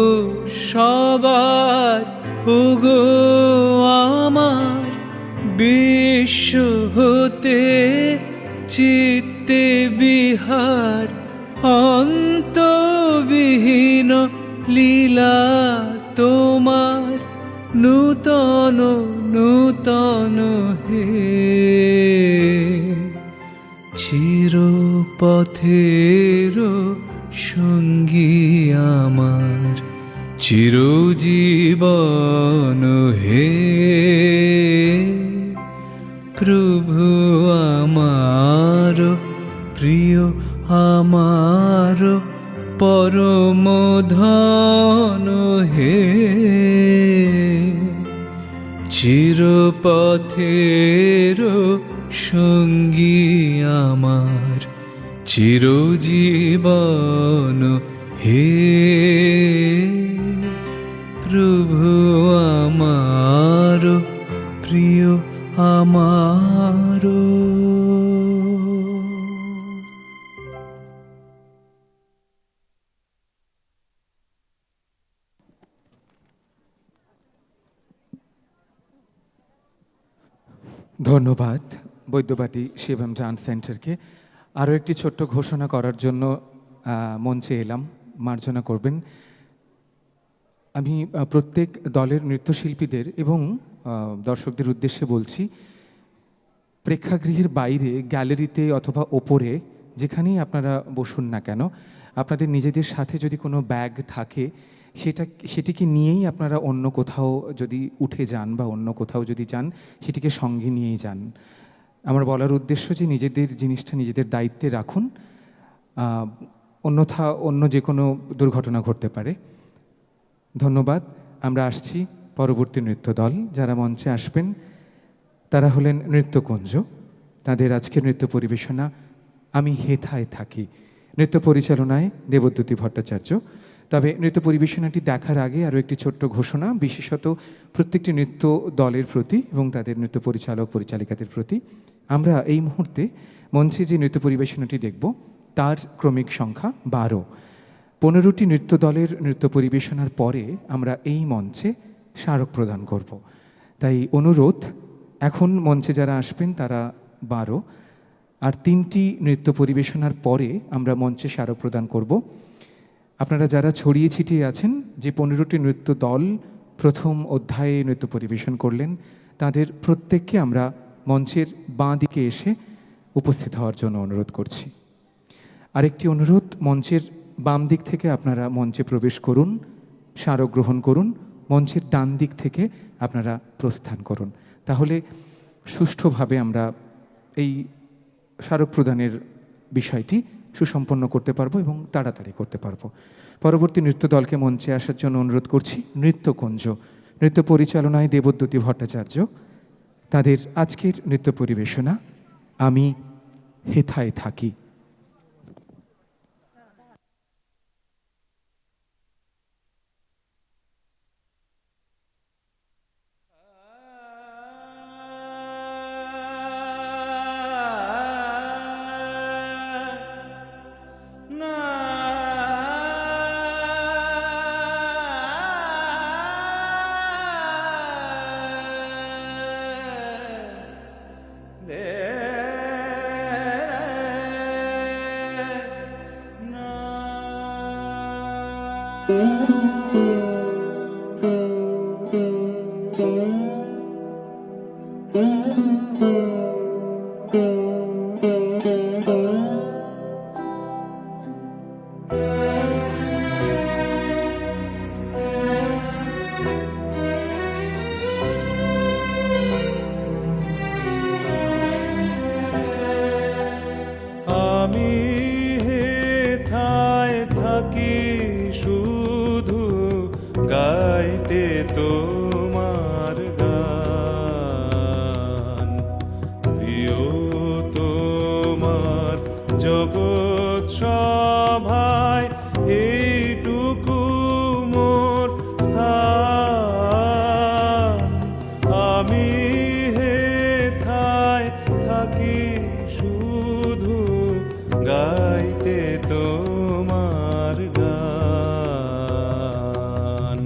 সবার ওগো আমার বিশ্ব হতে চিত্তে বিহার। অন্তবিহীন লীলা তোমার নূতন নূতন হে চিরপথের সঙ্গী আমার চিরজীবন হে প্রভু আমার প্রিয় আমার পরম ধন হে চিরপথের সঙ্গী আমার চিরজীবন হে প্রভু আমার প্রিয় আমার ধন্যবাদ বৈদ্যবাটি শিবম ডান্স সেন্টারকে। আরও একটি ছোট্ট ঘোষণা করার জন্য মঞ্চে এলাম, মার্জনা করবেন। আমি প্রত্যেক দলের নৃত্যশিল্পীদের এবং দর্শকদের উদ্দেশ্যে বলছি, প্রেক্ষাগৃহের বাইরে গ্যালারিতে অথবা ওপরে যেখানেই আপনারা বসুন না কেন, আপনাদের নিজেদের সাথে যদি কোনো ব্যাগ থাকে সেটিকে নিয়েই আপনারা অন্য কোথাও যদি উঠে যান বা অন্য কোথাও যদি যান সেটিকে সঙ্গে নিয়েই যান। আমার বলার উদ্দেশ্য যে নিজেদের জিনিসটা নিজেদের দায়িত্বে রাখুন, অন্যথা অন্য যে কোনো দুর্ঘটনা ঘটতে পারে। ধন্যবাদ। আমরা আসছি পরবর্তী নৃত্য দল। যারা মঞ্চে আসবেন তারা হলেন নৃত্যকুঞ্জ। তাদের আজকের নৃত্য পরিবেশনা আমি হেথায় থাকি, নৃত্য পরিচালনায় দেবদ্যুতি ভট্টাচার্য। তবে নৃত্য পরিবেশনাটি দেখার আগে আরও একটি ছোট্ট ঘোষণা, বিশেষত প্রত্যেকটি নৃত্য দলের প্রতি এবং তাদের নৃত্য পরিচালক পরিচালিকাদের প্রতি। আমরা এই মুহূর্তে মঞ্চে যে নৃত্য পরিবেশনাটি দেখব তার ক্রমিক সংখ্যা 12। 15টি নৃত্য দলের নৃত্য পরিবেশনার পরে আমরা এই মঞ্চে স্মারক প্রদান করব। তাই অনুরোধ, এখন মঞ্চে যারা আসবেন তারা 12, আর 3টি নৃত্য পরিবেশনার পরে আমরা মঞ্চে স্মারক প্রদান করব। আপনারা যারা ছড়িয়ে ছিটিয়ে আছেন, যে 15টি নৃত্য দল প্রথম অধ্যায়ে নৃত্য পরিবেশন করলেন, তাদের প্রত্যেককে আমরা মঞ্চের বাঁ দিকে এসে উপস্থিত হওয়ার জন্য অনুরোধ করছি। আরেকটি অনুরোধ, মঞ্চের বাম দিক থেকে আপনারা মঞ্চে প্রবেশ করুন, স্মারক গ্রহণ করুন, মঞ্চের ডান দিক থেকে আপনারা প্রস্থান করুন। তাহলে সুষ্ঠুভাবে আমরা এই স্মারক প্রদানের বিষয়টি সুসম্পন্ন করতে পারবো এবং তাড়াতাড়ি করতে পারবো। পরবর্তী নৃত্য দলকে মঞ্চে আসার জন্য অনুরোধ করছি। নৃত্যকুঞ্জ, নৃত্য পরিচালনায় দেবদ্যুতি ভট্টাচার্য। তাদের আজকের নৃত্য পরিবেশনা আমি হেথায় থাকি। আমি হেথায় থাকি শুধু গাইতে তোমার গান, প্রিয় তোমার জগৎ সভায় এইটুকু মোর স্থান। আমি হেথায় থাকি শুধু গাইতে তোমার গান।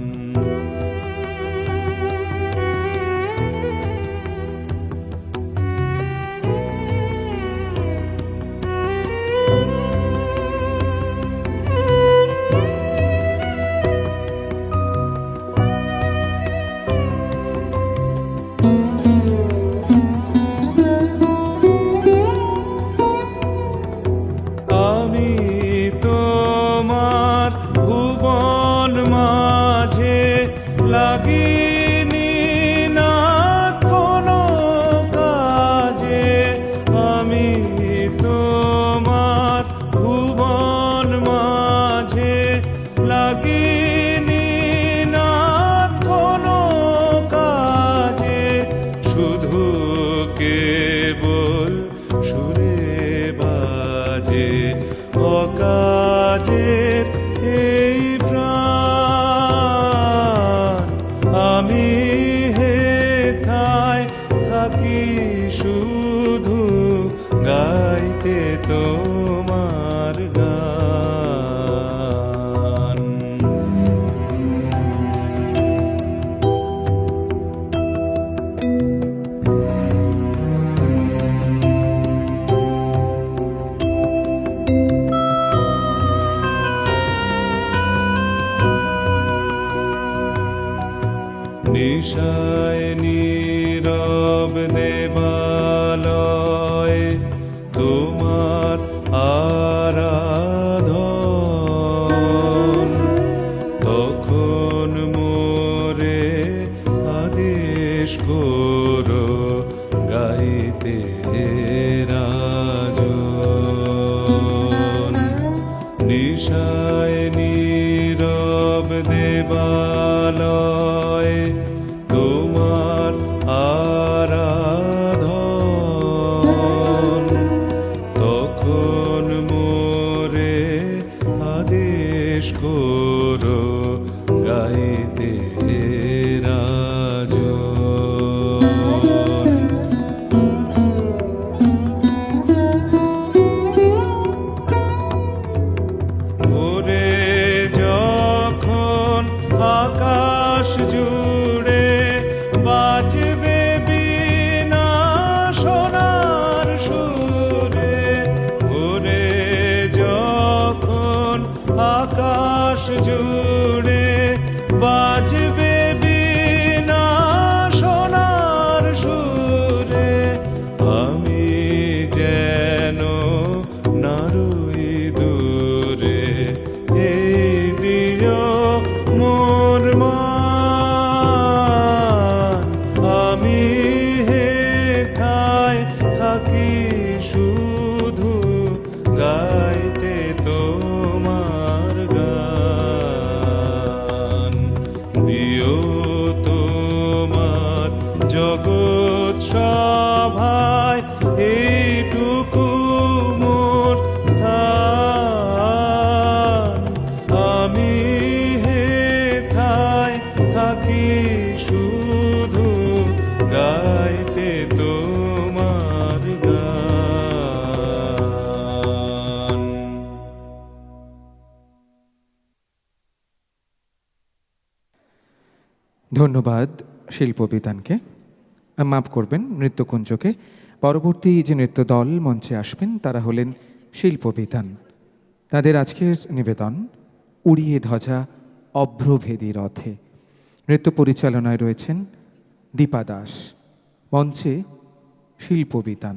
নিশায় নীরব দেবালয়ে তোমার আরাধন, তখন মোরে আদেশ করো গাইতে রাজন। নিশায় নীরব দেবালয়ে তোমার আরাধন, তখন মোরে আদেশ করো গাইতে রাজন। ভোরে যখন আকাশ জুড়ে বাজবে বীণা সোনার সুরে, ভোরে যখন আকাশ জুড়ে বাজবে বীণা সোনার সুরে, আমি যেন নারুই দূরে এই দিও মোর মান। আমি হেথায় থাকি শুধু গাইতে তোমার গান। দিও তোমার জগৎ সভায় এইটুকু মোর স্থান। আমি হেথায় থাকি শুধু গাইতে তোমার গান। ধন্যবাদ শিল্পবিতানকে। মাফ করবেন নৃত্যকুঞ্জকে। পরবর্তী যে নৃত্য দল মঞ্চে আসবেন তারা হলেন শিল্পবিতান। তাদের আজকের নিবেদন উড়িয়ে ধ্বজা অভ্রভেদী রথে। নৃত্য পরিচালনায় রয়েছেন দীপা দাস। মঞ্চে শিল্পবিতান।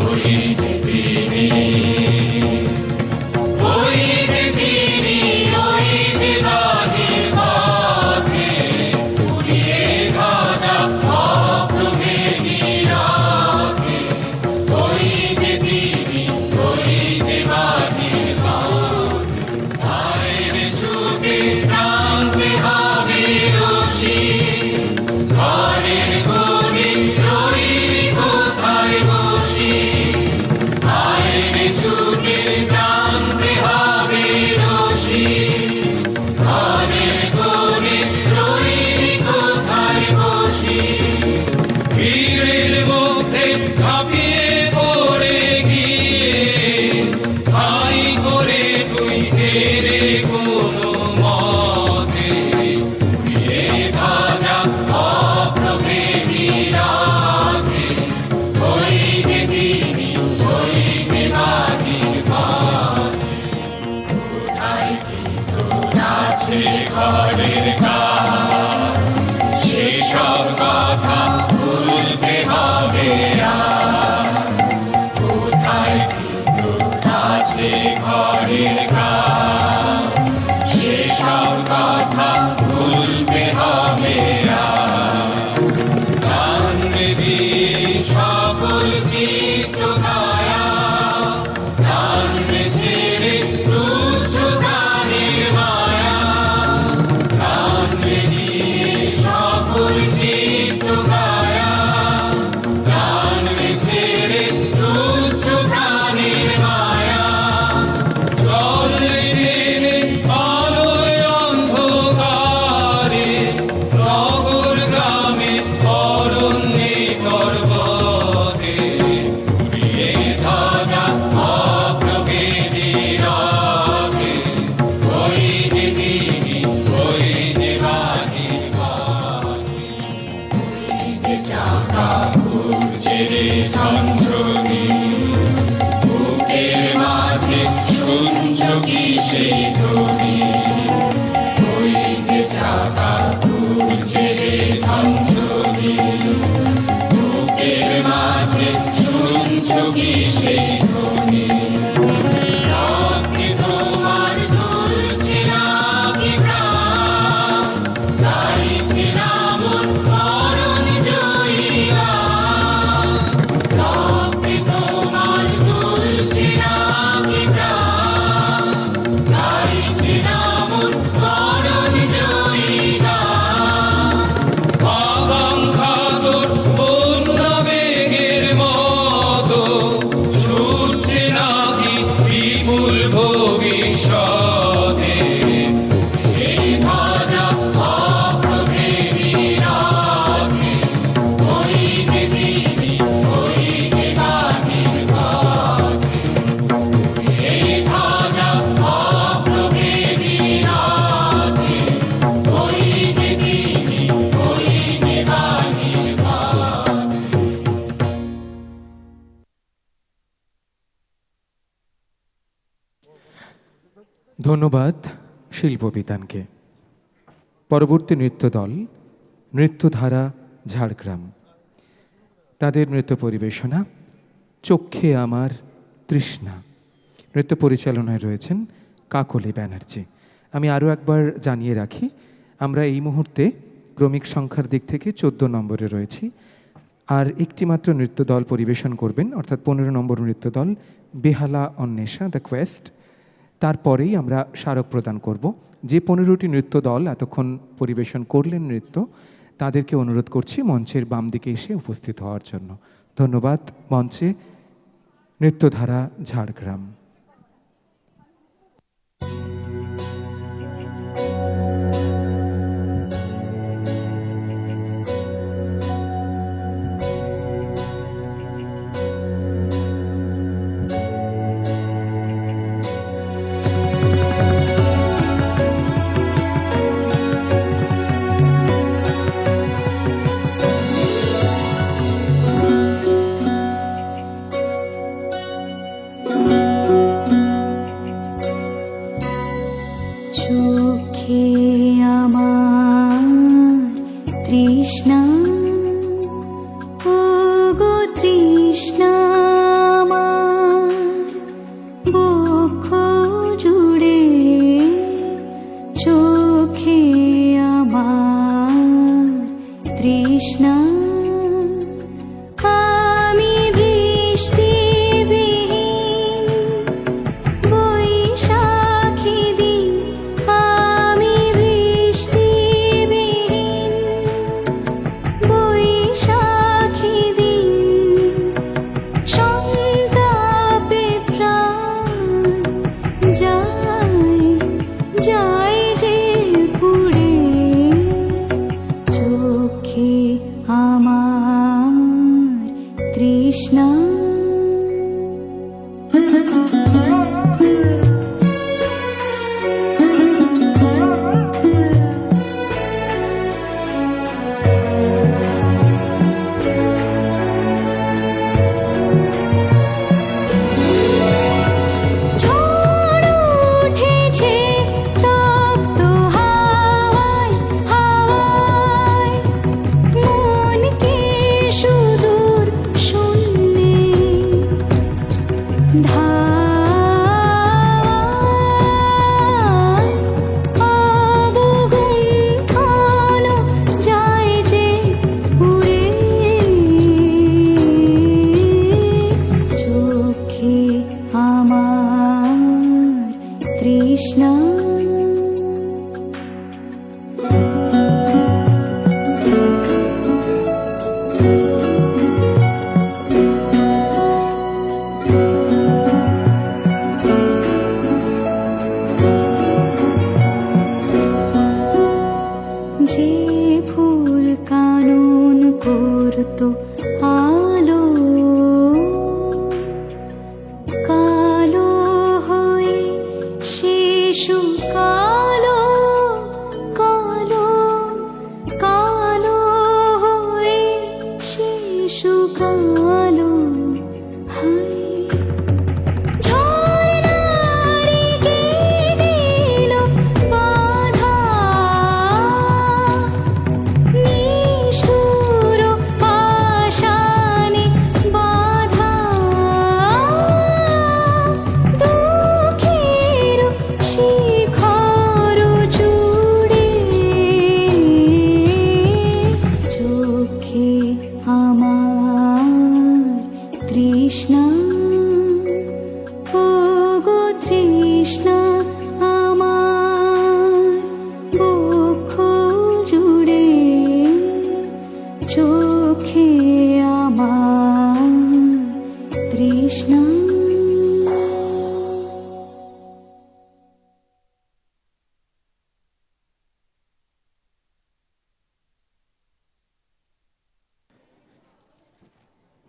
ওই যে ধন্যবাদ শিল্পবিতানকে। পরবর্তী নৃত্য দল নৃত্যধারা ঝাড়গ্রাম, তাদের নৃত্য পরিবেশনা চক্ষে আমার তৃষ্ণা। নৃত্য পরিচালনায় রয়েছেন কাকলি ব্যানার্জি। আমি আরও একবার জানিয়ে রাখি, আমরা এই মুহূর্তে ক্রমিক সংখ্যার দিক থেকে 14 নম্বরে রয়েছি। আর একটি মাত্র নৃত্য দল পরিবেশন করবেন, অর্থাৎ 15 নম্বর নৃত্য দল বেহালা অন্বেষা দ্য কোয়েস্ট। তারপরেই আমরা স্মারক প্রদান করব। যে 15টি নৃত্য দল এতক্ষণ পরিবেশন করলেন নৃত্য, তাদেরকে অনুরোধ করছি মঞ্চের বাম দিকে এসে উপস্থিত হওয়ার জন্য। ধন্যবাদ। মঞ্চে নৃত্যধারা ঝাড়গ্রাম। চোখে আমার তৃষ্ণা, ও গো তৃষ্ণা আমার, বক্ষ জুড়ে চোখে আমার তৃষ্ণা। আমি বৃষ্টিবিহীন বৈশাখী দিন, আমি বৃষ্টিবিহীন বৈশাখী দিন, সন্তাপে প্রাণ যায় যায় যে পুড়ে, চোখে আমার তৃষ্ণা। ঝড় উঠেছে তপ্ত হাওয়ায় হাওয়ায়, মনকে সুদূর শূন্যে ধাওয়ায়, অবগুণ্ঠন যায় যে উড়ে, চোখে আমার তৃষ্ণা। যে ফুল কানন করতো আলো, কালো হয়ে শিশু কালো কালো কালো হয়ে শুকালো হায় ঝর্ণারে গেল বাধা নিষ্ঠুর পাশানে বাধা দুঃখের শিখর জুড়ে চোখে আমার তৃষ্ণা ওগো তৃষ্ণা আমার বক্ষ জুড়ে চোখে আমার তৃষ্ণা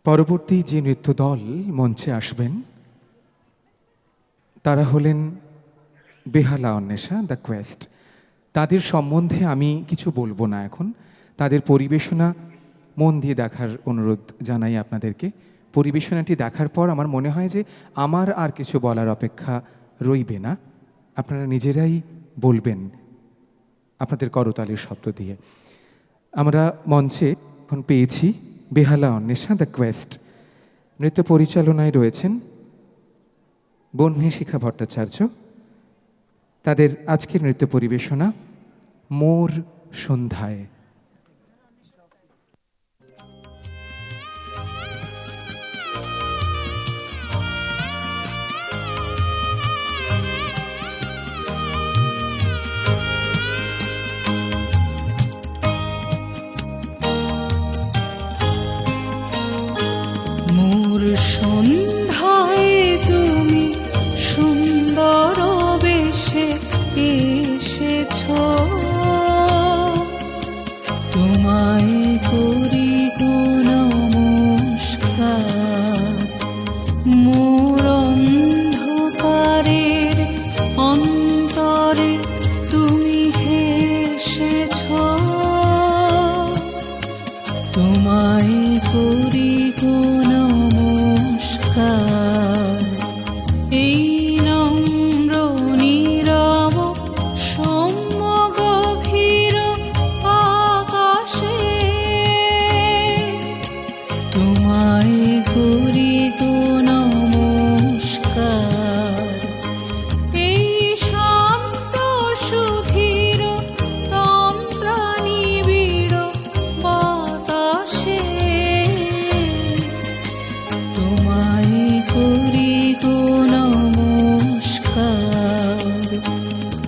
পরবর্তী যে নৃত্যদল মঞ্চে আসবেন তারা হলেন বেহালা অন্বেষা দ্য কোয়েস্ট। তাদের সম্বন্ধে আমি কিছু বলবো না এখন। তাদের পরিবেশনা মন দিয়ে দেখার অনুরোধ জানাই আপনাদেরকে। পরিবেশনাটি দেখার পর আমার মনে হয় যে আমার আর কিছু বলার অপেক্ষা রইবে না, আপনারা নিজেরাই বলবেন আপনাদের করতালির শব্দ দিয়ে। আমরা মঞ্চে এখন পেয়েছি বেহালা অন্বেষা দ্য কোয়েস্ট। নৃত্য পরিচালনায় রয়েছেন বহ্নি শিখা ভট্টাচার্য। তাদের আজকের নৃত্য পরিবেশনা মোর সন্ধ্যায়। মোর সন্ধ্যায় তুমি সুন্দর বেশে এসেছ, তোমায় করি গো নমস্কার। মোর অন্ধকারের অন্তরে তুমি হেসেছ, তোমায় করি গো নমস্কার। এই নম্র নীরব সৌম্য গভীর আকাশে তোমায় করি গো নমস্কার। এই শান্ত সুধীর তন্দ্রা নিবিড় বাতাসে তোমায় করি গো নমস্কার।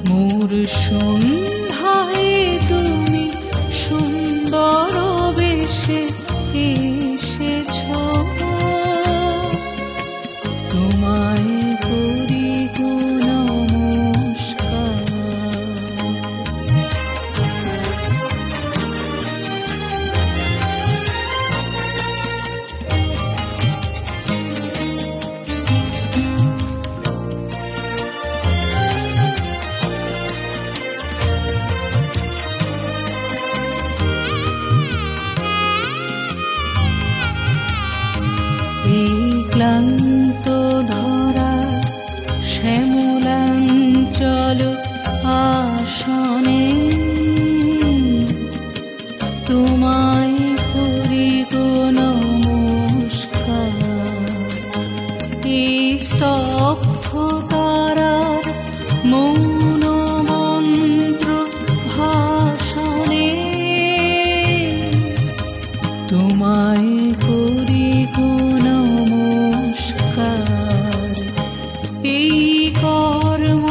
মোর সন্ধ্যায় তুমি সুন্দর বেশে এসেছ, তোমায় করি গো নমস্কার। এই ক্লান্ত ধরা শ্যামলাঞ্চল আসনে তোমায় করি গো নমস্কার। এই স্তব্ধ তারার মৌন মন্ত্র ভাষণে তোমায় করি গো নমস্কার। এই কর্ম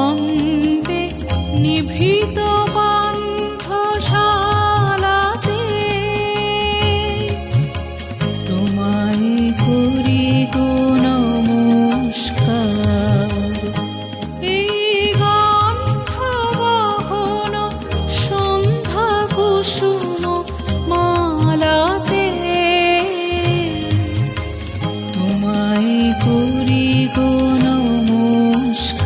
অন্তে নিভৃত পান্থশালাতে তোমায় করি গো নমস্কার। এই গন্ধ গহন সন্ধ্যা কুসুম মালাতে তোমায় করি গো নমস্কার।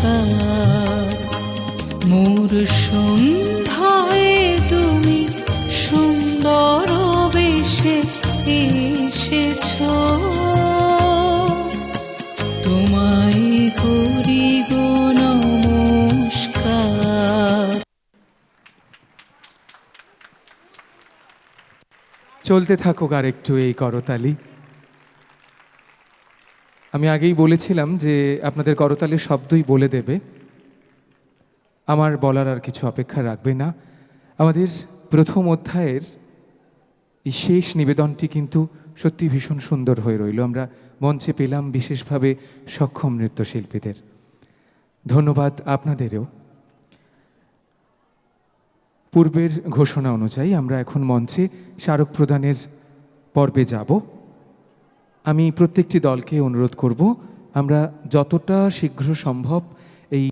মোর সন্ধ্যায় তুমি সুন্দর বেশে চলতে থাকুক আর একটু এই করতালি। আমি আগেই বলেছিলাম যে আপনাদের করতালির শব্দই বলে দেবে, আমার বলার আর কিছু অপেক্ষা রাখবে না। আমাদের প্রথম অধ্যায়ের এই শেষ নিবেদনটি কিন্তু সত্যি ভীষণ সুন্দর হয়ে রইল। আমরা মঞ্চে পেলাম বিশেষভাবে সক্ষম নৃত্যশিল্পীদের। ধন্যবাদ আপনাদেরও। পূর্বের ঘোষণা অনুযায়ী আমরা এখন মঞ্চে স্মারক প্রদানের পর্বে যাব। আমি প্রত্যেকটি দলকে অনুরোধ করব আমরা যতটা শীঘ্র সম্ভব এই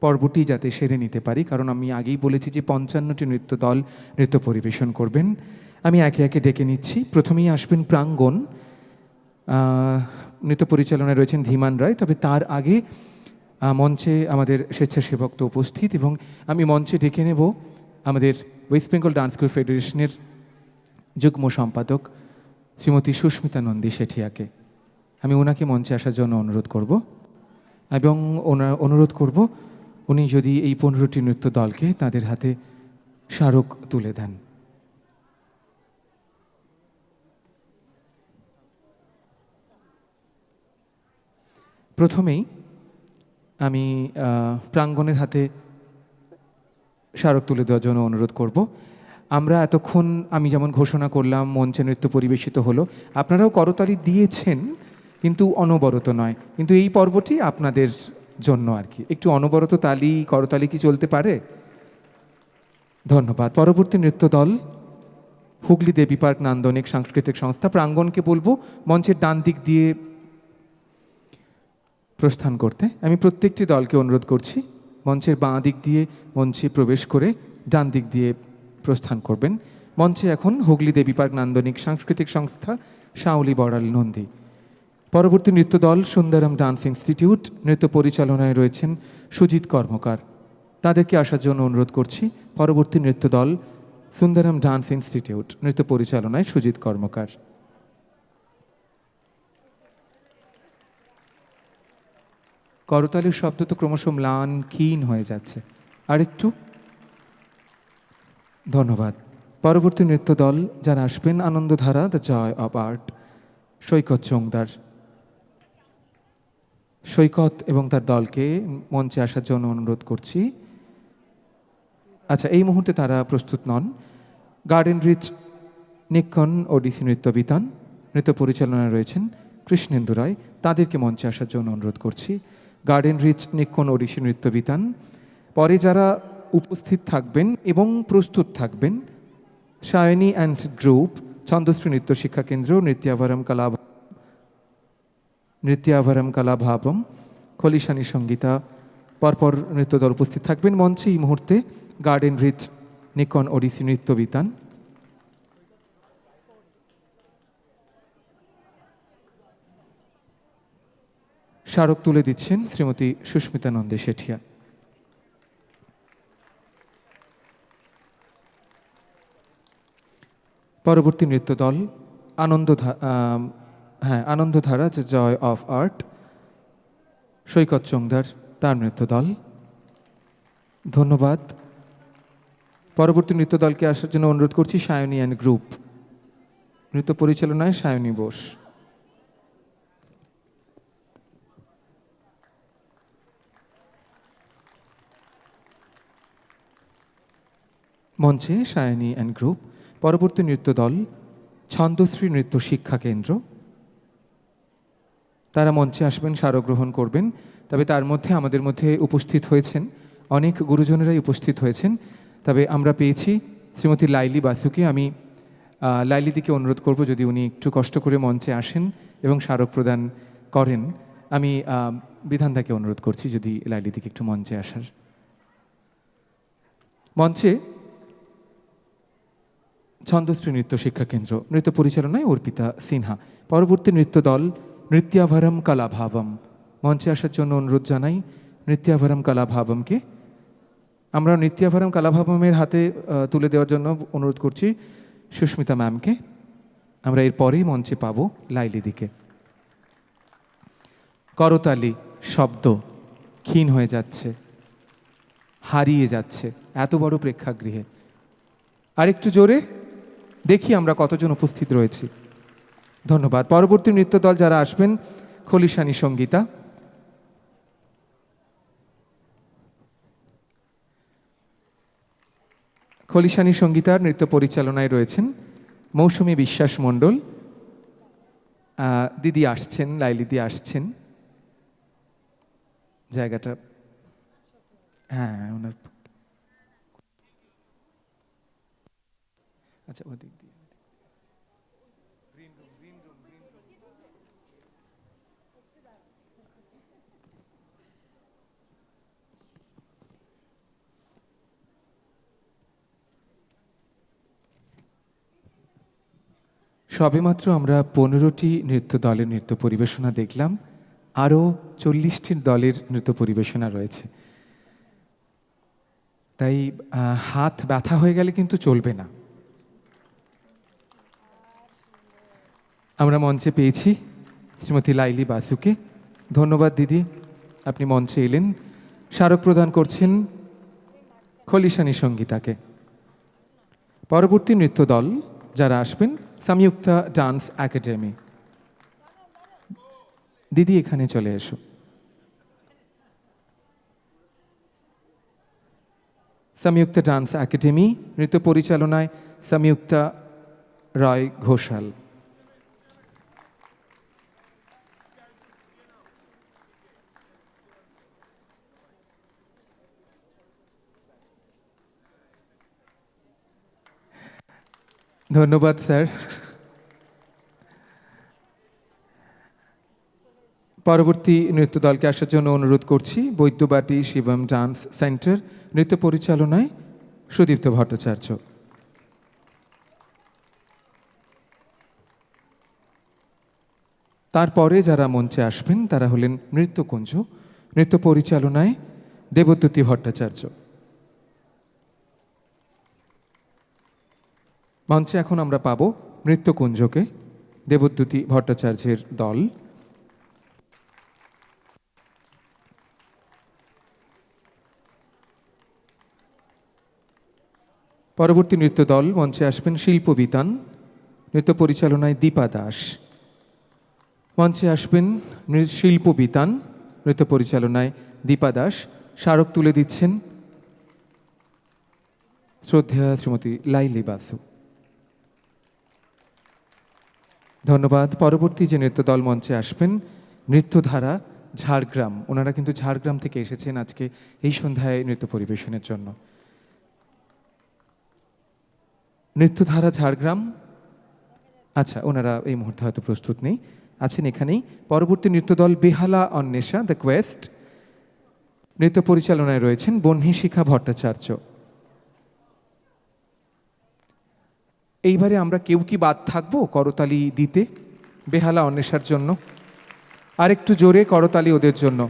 পর্বটি যাতে সেরে নিতে পারি, কারণ আমি আগেই বলেছি যে 55টি নৃত্য দল নৃত্য পরিবেশন করবেন। আমি একে একে ডেকে নিচ্ছি। প্রথমেই আসবেন প্রাঙ্গণ। নৃত্য পরিচালনায় রয়েছেন ধীমান রায়, তবে তার আগে মঞ্চে আমাদের স্বেচ্ছাসেবক তো উপস্থিত, এবং আমি মঞ্চে ডেকে নেব আমাদের ওয়েস্ট বেঙ্গল ডান্স গ্রুপ ফেডারেশনের যুগ্ম সম্পাদক শ্রীমতী সুস্মিতা নন্দী শেঠিয়াকে। আমি ওনাকে মঞ্চে আসার জন্য অনুরোধ করব এবং অনুরোধ করব উনি যদি এই 15টি নৃত্য দলকে তাদের হাতে স্মারক তুলে দেন। প্রথমেই আমি প্রাঙ্গণের হাতে স্মারক তুলে দেওয়ার জন্য অনুরোধ করব। আমরা এতক্ষণ আমি যেমন ঘোষণা করলাম মঞ্চে নৃত্য পরিবেশিত হলো, আপনারাও করতালি দিয়েছেন কিন্তু অনবরত নয়, কিন্তু এই পর্বটি আপনাদের জন্য আর কি। একটু অনবরত করতালি কি চলতে পারে? ধন্যবাদ। পরবর্তী নৃত্য দল হুগলি দেবী পার্ক নান্দনিক সাংস্কৃতিক সংস্থা। প্রাঙ্গণকে বলবো মঞ্চের ডান দিক দিয়ে প্রস্থান করতে। আমি প্রত্যেকটি দলকে অনুরোধ করছি মঞ্চের বাঁ দিক দিয়ে মঞ্চে প্রবেশ করে ডান দিক দিয়ে প্রস্থান করবেন। মঞ্চে এখন হুগলি দেবী পার্ক নান্দনিক সাংস্কৃতিক সংস্থা, শাওলি বড়াল নন্দী। পরবর্তী নৃত্য দল সুন্দরম ডান্স ইনস্টিটিউট। নৃত্য পরিচালনায় রয়েছেন সুজিত কর্মকার, তাদেরকে আসার জন্য অনুরোধ করছি। পরবর্তী নৃত্য দল সুন্দরম ডান্স ইনস্টিটিউট, নৃত্য পরিচালনায় সুজিত কর্মকার। করতালির শব্দ তো ক্রমশ ম্লান ক্ষীণ হয়ে যাচ্ছে, আরেকটু। ধন্যবাদ। পরবর্তী নৃত্য দল যারা আসবেন Anandadhara, the joy of art, Saikat Chongdar. Saikat এবং তার দলকে মঞ্চে আসার জন্য অনুরোধ করছি। আচ্ছা, এই মুহূর্তে তারা প্রস্তুত নন। গার্ডেন রিচ নিক্ষণ ওডিসি নৃত্যবিতান, নৃত্য পরিচালনায় রয়েছেন কৃষ্ণেন্দু রায়, তাদেরকে মঞ্চে আসার জন্য অনুরোধ করছি। গার্ডেন রিচ নিক্ষণ ওডিসি নৃত্যবিতান। পরে যারা উপস্থিত থাকবেন এবং প্রস্তুত থাকবেন সায়নী অ্যান্ড গ্রুপ, ছন্দশ্রী নৃত্য শিক্ষা কেন্দ্র, নৃত্যাভরম কলাভাবম, খলিশানী সঙ্গীতা। পরপর নৃত্যদল উপস্থিত থাকবেন মঞ্চে এই মুহূর্তে গার্ডেন রিচ নিক্ষণ ওডিসি নৃত্যবিতান। স্মারক তুলে দিচ্ছেন শ্রীমতী সুস্মিতা নন্দী শেঠিয়া। পরবর্তী নৃত্য দল Anandadhara, the joy of art, Saikat Chongdar, তার নৃত্য দল। ধন্যবাদ। পরবর্তী নৃত্য দলকে আসার জন্য অনুরোধ করছি সায়নী অ্যান্ড গ্রুপ, নৃত্য পরিচালনায় সায়নী বোস। মঞ্চে সায়নী অ্যান্ড গ্রুপ। পরবর্তী নৃত্য দল ছন্দশ্রী নৃত্য শিক্ষা কেন্দ্র, তারা মঞ্চে আসবেন, স্মারক গ্রহণ করবেন। তবে তার মধ্যে আমাদের মধ্যে উপস্থিত হয়েছেন অনেক গুরুজনেরাই উপস্থিত হয়েছেন। তবে আমরা পেয়েছি শ্রীমতী লাইলি বাসুকে। আমি লাইলিদিকে অনুরোধ করব যদি উনি একটু কষ্ট করে মঞ্চে আসেন এবং স্মারক প্রদান করেন। আমি বিধানদাকে অনুরোধ করছি যদি লাইলিদিকে একটু মঞ্চে আসার। মঞ্চে ছন্দশ্রী নৃত্য শিক্ষা কেন্দ্র, নৃত্য পরিচালনায় অর্পিতা সিনহা। পরবর্তী নৃত্য দল নৃত্যাভরম কলাভাবম, মঞ্চে আসার জন্য অনুরোধ জানাই নৃত্যাভরম কলাভাবমকে। আমরা নৃত্যাভরম কলাভাবমের হাতে তুলে দেওয়ার জন্য অনুরোধ করছি সুস্মিতা ম্যামকে। আমরা এরপরেই মঞ্চে পাব লাইলিদিকে। করতালি শব্দ ক্ষীণ হয়ে যাচ্ছে, হারিয়ে যাচ্ছে এত বড় প্রেক্ষাগৃহে। আরেকটু জোরে। দেখি আমরা কতজন উপস্থিত রয়েছি। ধন্যবাদ। পরবর্তী নৃত্য দল যারা আসবেন, খলিশানী সঙ্গীতা। খলিশানী সঙ্গীতার নৃত্য পরিচালনায় রয়েছেন মৌসুমী বিশ্বাস মণ্ডল। দিদি আসছেন, লাইলিদি আসছেন। জায়গাটা হ্যাঁ ওনার, আচ্ছা ওদিক দিয়ে। সবেমাত্র আমরা 15টি নৃত্য দলের নৃত্য পরিবেশনা দেখলাম, আরও 40টির দলের নৃত্য পরিবেশনা রয়েছে। তাই হাত ব্যথা হয়ে গেলে কিন্তু চলবে না। আমরা মঞ্চে পেয়েছি শ্রীমতী লাইলি বাসুকে। ধন্যবাদ দিদি, আপনি মঞ্চে এলেন। স্মারক প্রদান করছেন খলিশানী সঙ্গীতাকে। পরবর্তী নৃত্য দল যারা আসবেন, সংযুক্তা ডান্স একাডেমি। দিদি এখানে চলে এসো। সংযুক্তা ডান্স একাডেমি, নৃত্য পরিচালনায় সংযুক্তা রয় ঘোষাল। ধন্যবাদ স্যার। পরবর্তী নৃত্য দলকে আসার জন্য অনুরোধ করছি বৈদ্যবাটি শিবম ডান্স সেন্টার, নৃত্য পরিচালনায় সুদীপ্ত ভট্টাচার্য। তারপরে যারা মঞ্চে আসবেন তারা হলেন নৃত্যকুঞ্জ, নৃত্য পরিচালনায় দেবদ্যুতি ভট্টাচার্য। মঞ্চে এখন আমরা পাব নৃত্যকুঞ্জকে, দেবদ্যুতি ভট্টাচার্যের দল। পরবর্তী নৃত্য দল মঞ্চে আসবেন শিল্পবিতান, নৃত্য পরিচালনায় দীপা দাস। মঞ্চে আসবেন শিল্পবিতান, নৃত্য পরিচালনায় দীপা দাস। স্মারক তুলে দিচ্ছেন শ্রদ্ধেয়া শ্রীমতী লাইলি বাসু। ধন্যবাদ। পরবর্তী যে নৃত্য দল মঞ্চে আসবেন, নৃত্যধারা ঝাড়গ্রাম। ওনারা কিন্তু ঝাড়গ্রাম থেকে এসেছেন আজকে এই সন্ধ্যায় নৃত্য পরিবেশনের জন্য। নৃত্যধারা ঝাড়গ্রাম, আচ্ছা ওনারা এই মুহূর্তে হয়তো প্রস্তুত নেই, আছেন এখানেই। পরবর্তী নৃত্য দল বেহালা অন্বেষা দ্য কোয়েস্ট, নৃত্য পরিচালনায় রয়েছেন বহ্নিশিখা ভট্টাচার্য। এইবারে আমরা কেউ কি বাদ থাকবো করতালি দিতে বেহালা অন্বেষার জন্য? আর একটু জোরে করতালি ওদের জন্য।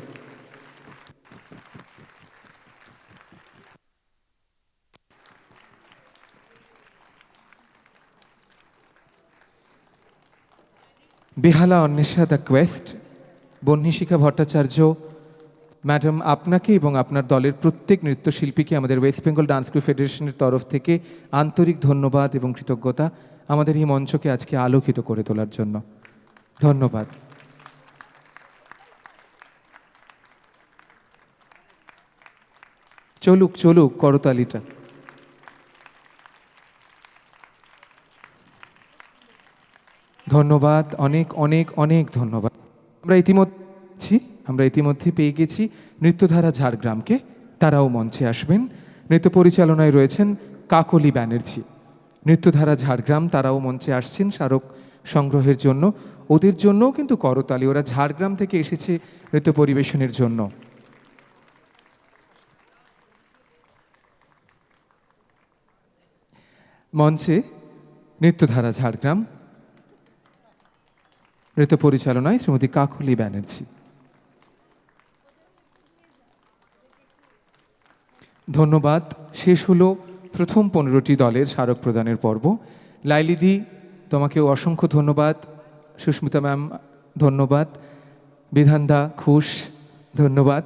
Behala Anwesha the quest, Bahnishikha Bhattacharya. Madam, আপনাকে এবং আপনার দলের প্রত্যেক নৃত্যশিল্পীকে আমাদের ওয়েস্ট বেঙ্গল ডান্স গ্রুপ ফেডারেশনের তরফ থেকে আন্তরিক ধন্যবাদ এবং কৃতজ্ঞতা আমাদের এই মঞ্চকে আজকে আলোকিত করে তোলার জন্য। ধন্যবাদ। চলুক চলুক করতালিটা। ধন্যবাদ, অনেক অনেক অনেক ধন্যবাদ। আমরা ইতিমধ্যে পেয়ে গেছি নৃত্যধারা ঝাড়গ্রামকে, তারাও মঞ্চে আসবেন। নৃত্য পরিচালনায় রয়েছেন কাকলি ব্যানার্জি। নৃত্যধারা ঝাড়গ্রাম তারাও মঞ্চে আসছেন স্মারক সংগ্রহের জন্য। ওদের জন্যও কিন্তু করতালি, ওরা ঝাড়গ্রাম থেকে এসেছে নৃত্য পরিবেশনের জন্য। মঞ্চে নৃত্যধারা ঝাড়গ্রাম, নৃত্য পরিচালনায় শ্রীমতী কাকলি ব্যানার্জি। ধন্যবাদ। শেষ হলো প্রথম 15টি দলের স্মারক প্রদানের পর্ব। লাইলিদি, তোমাকেও অসংখ্য ধন্যবাদ। সুস্মিতা ম্যাম ধন্যবাদ। বিধানদা, খুশ ধন্যবাদ।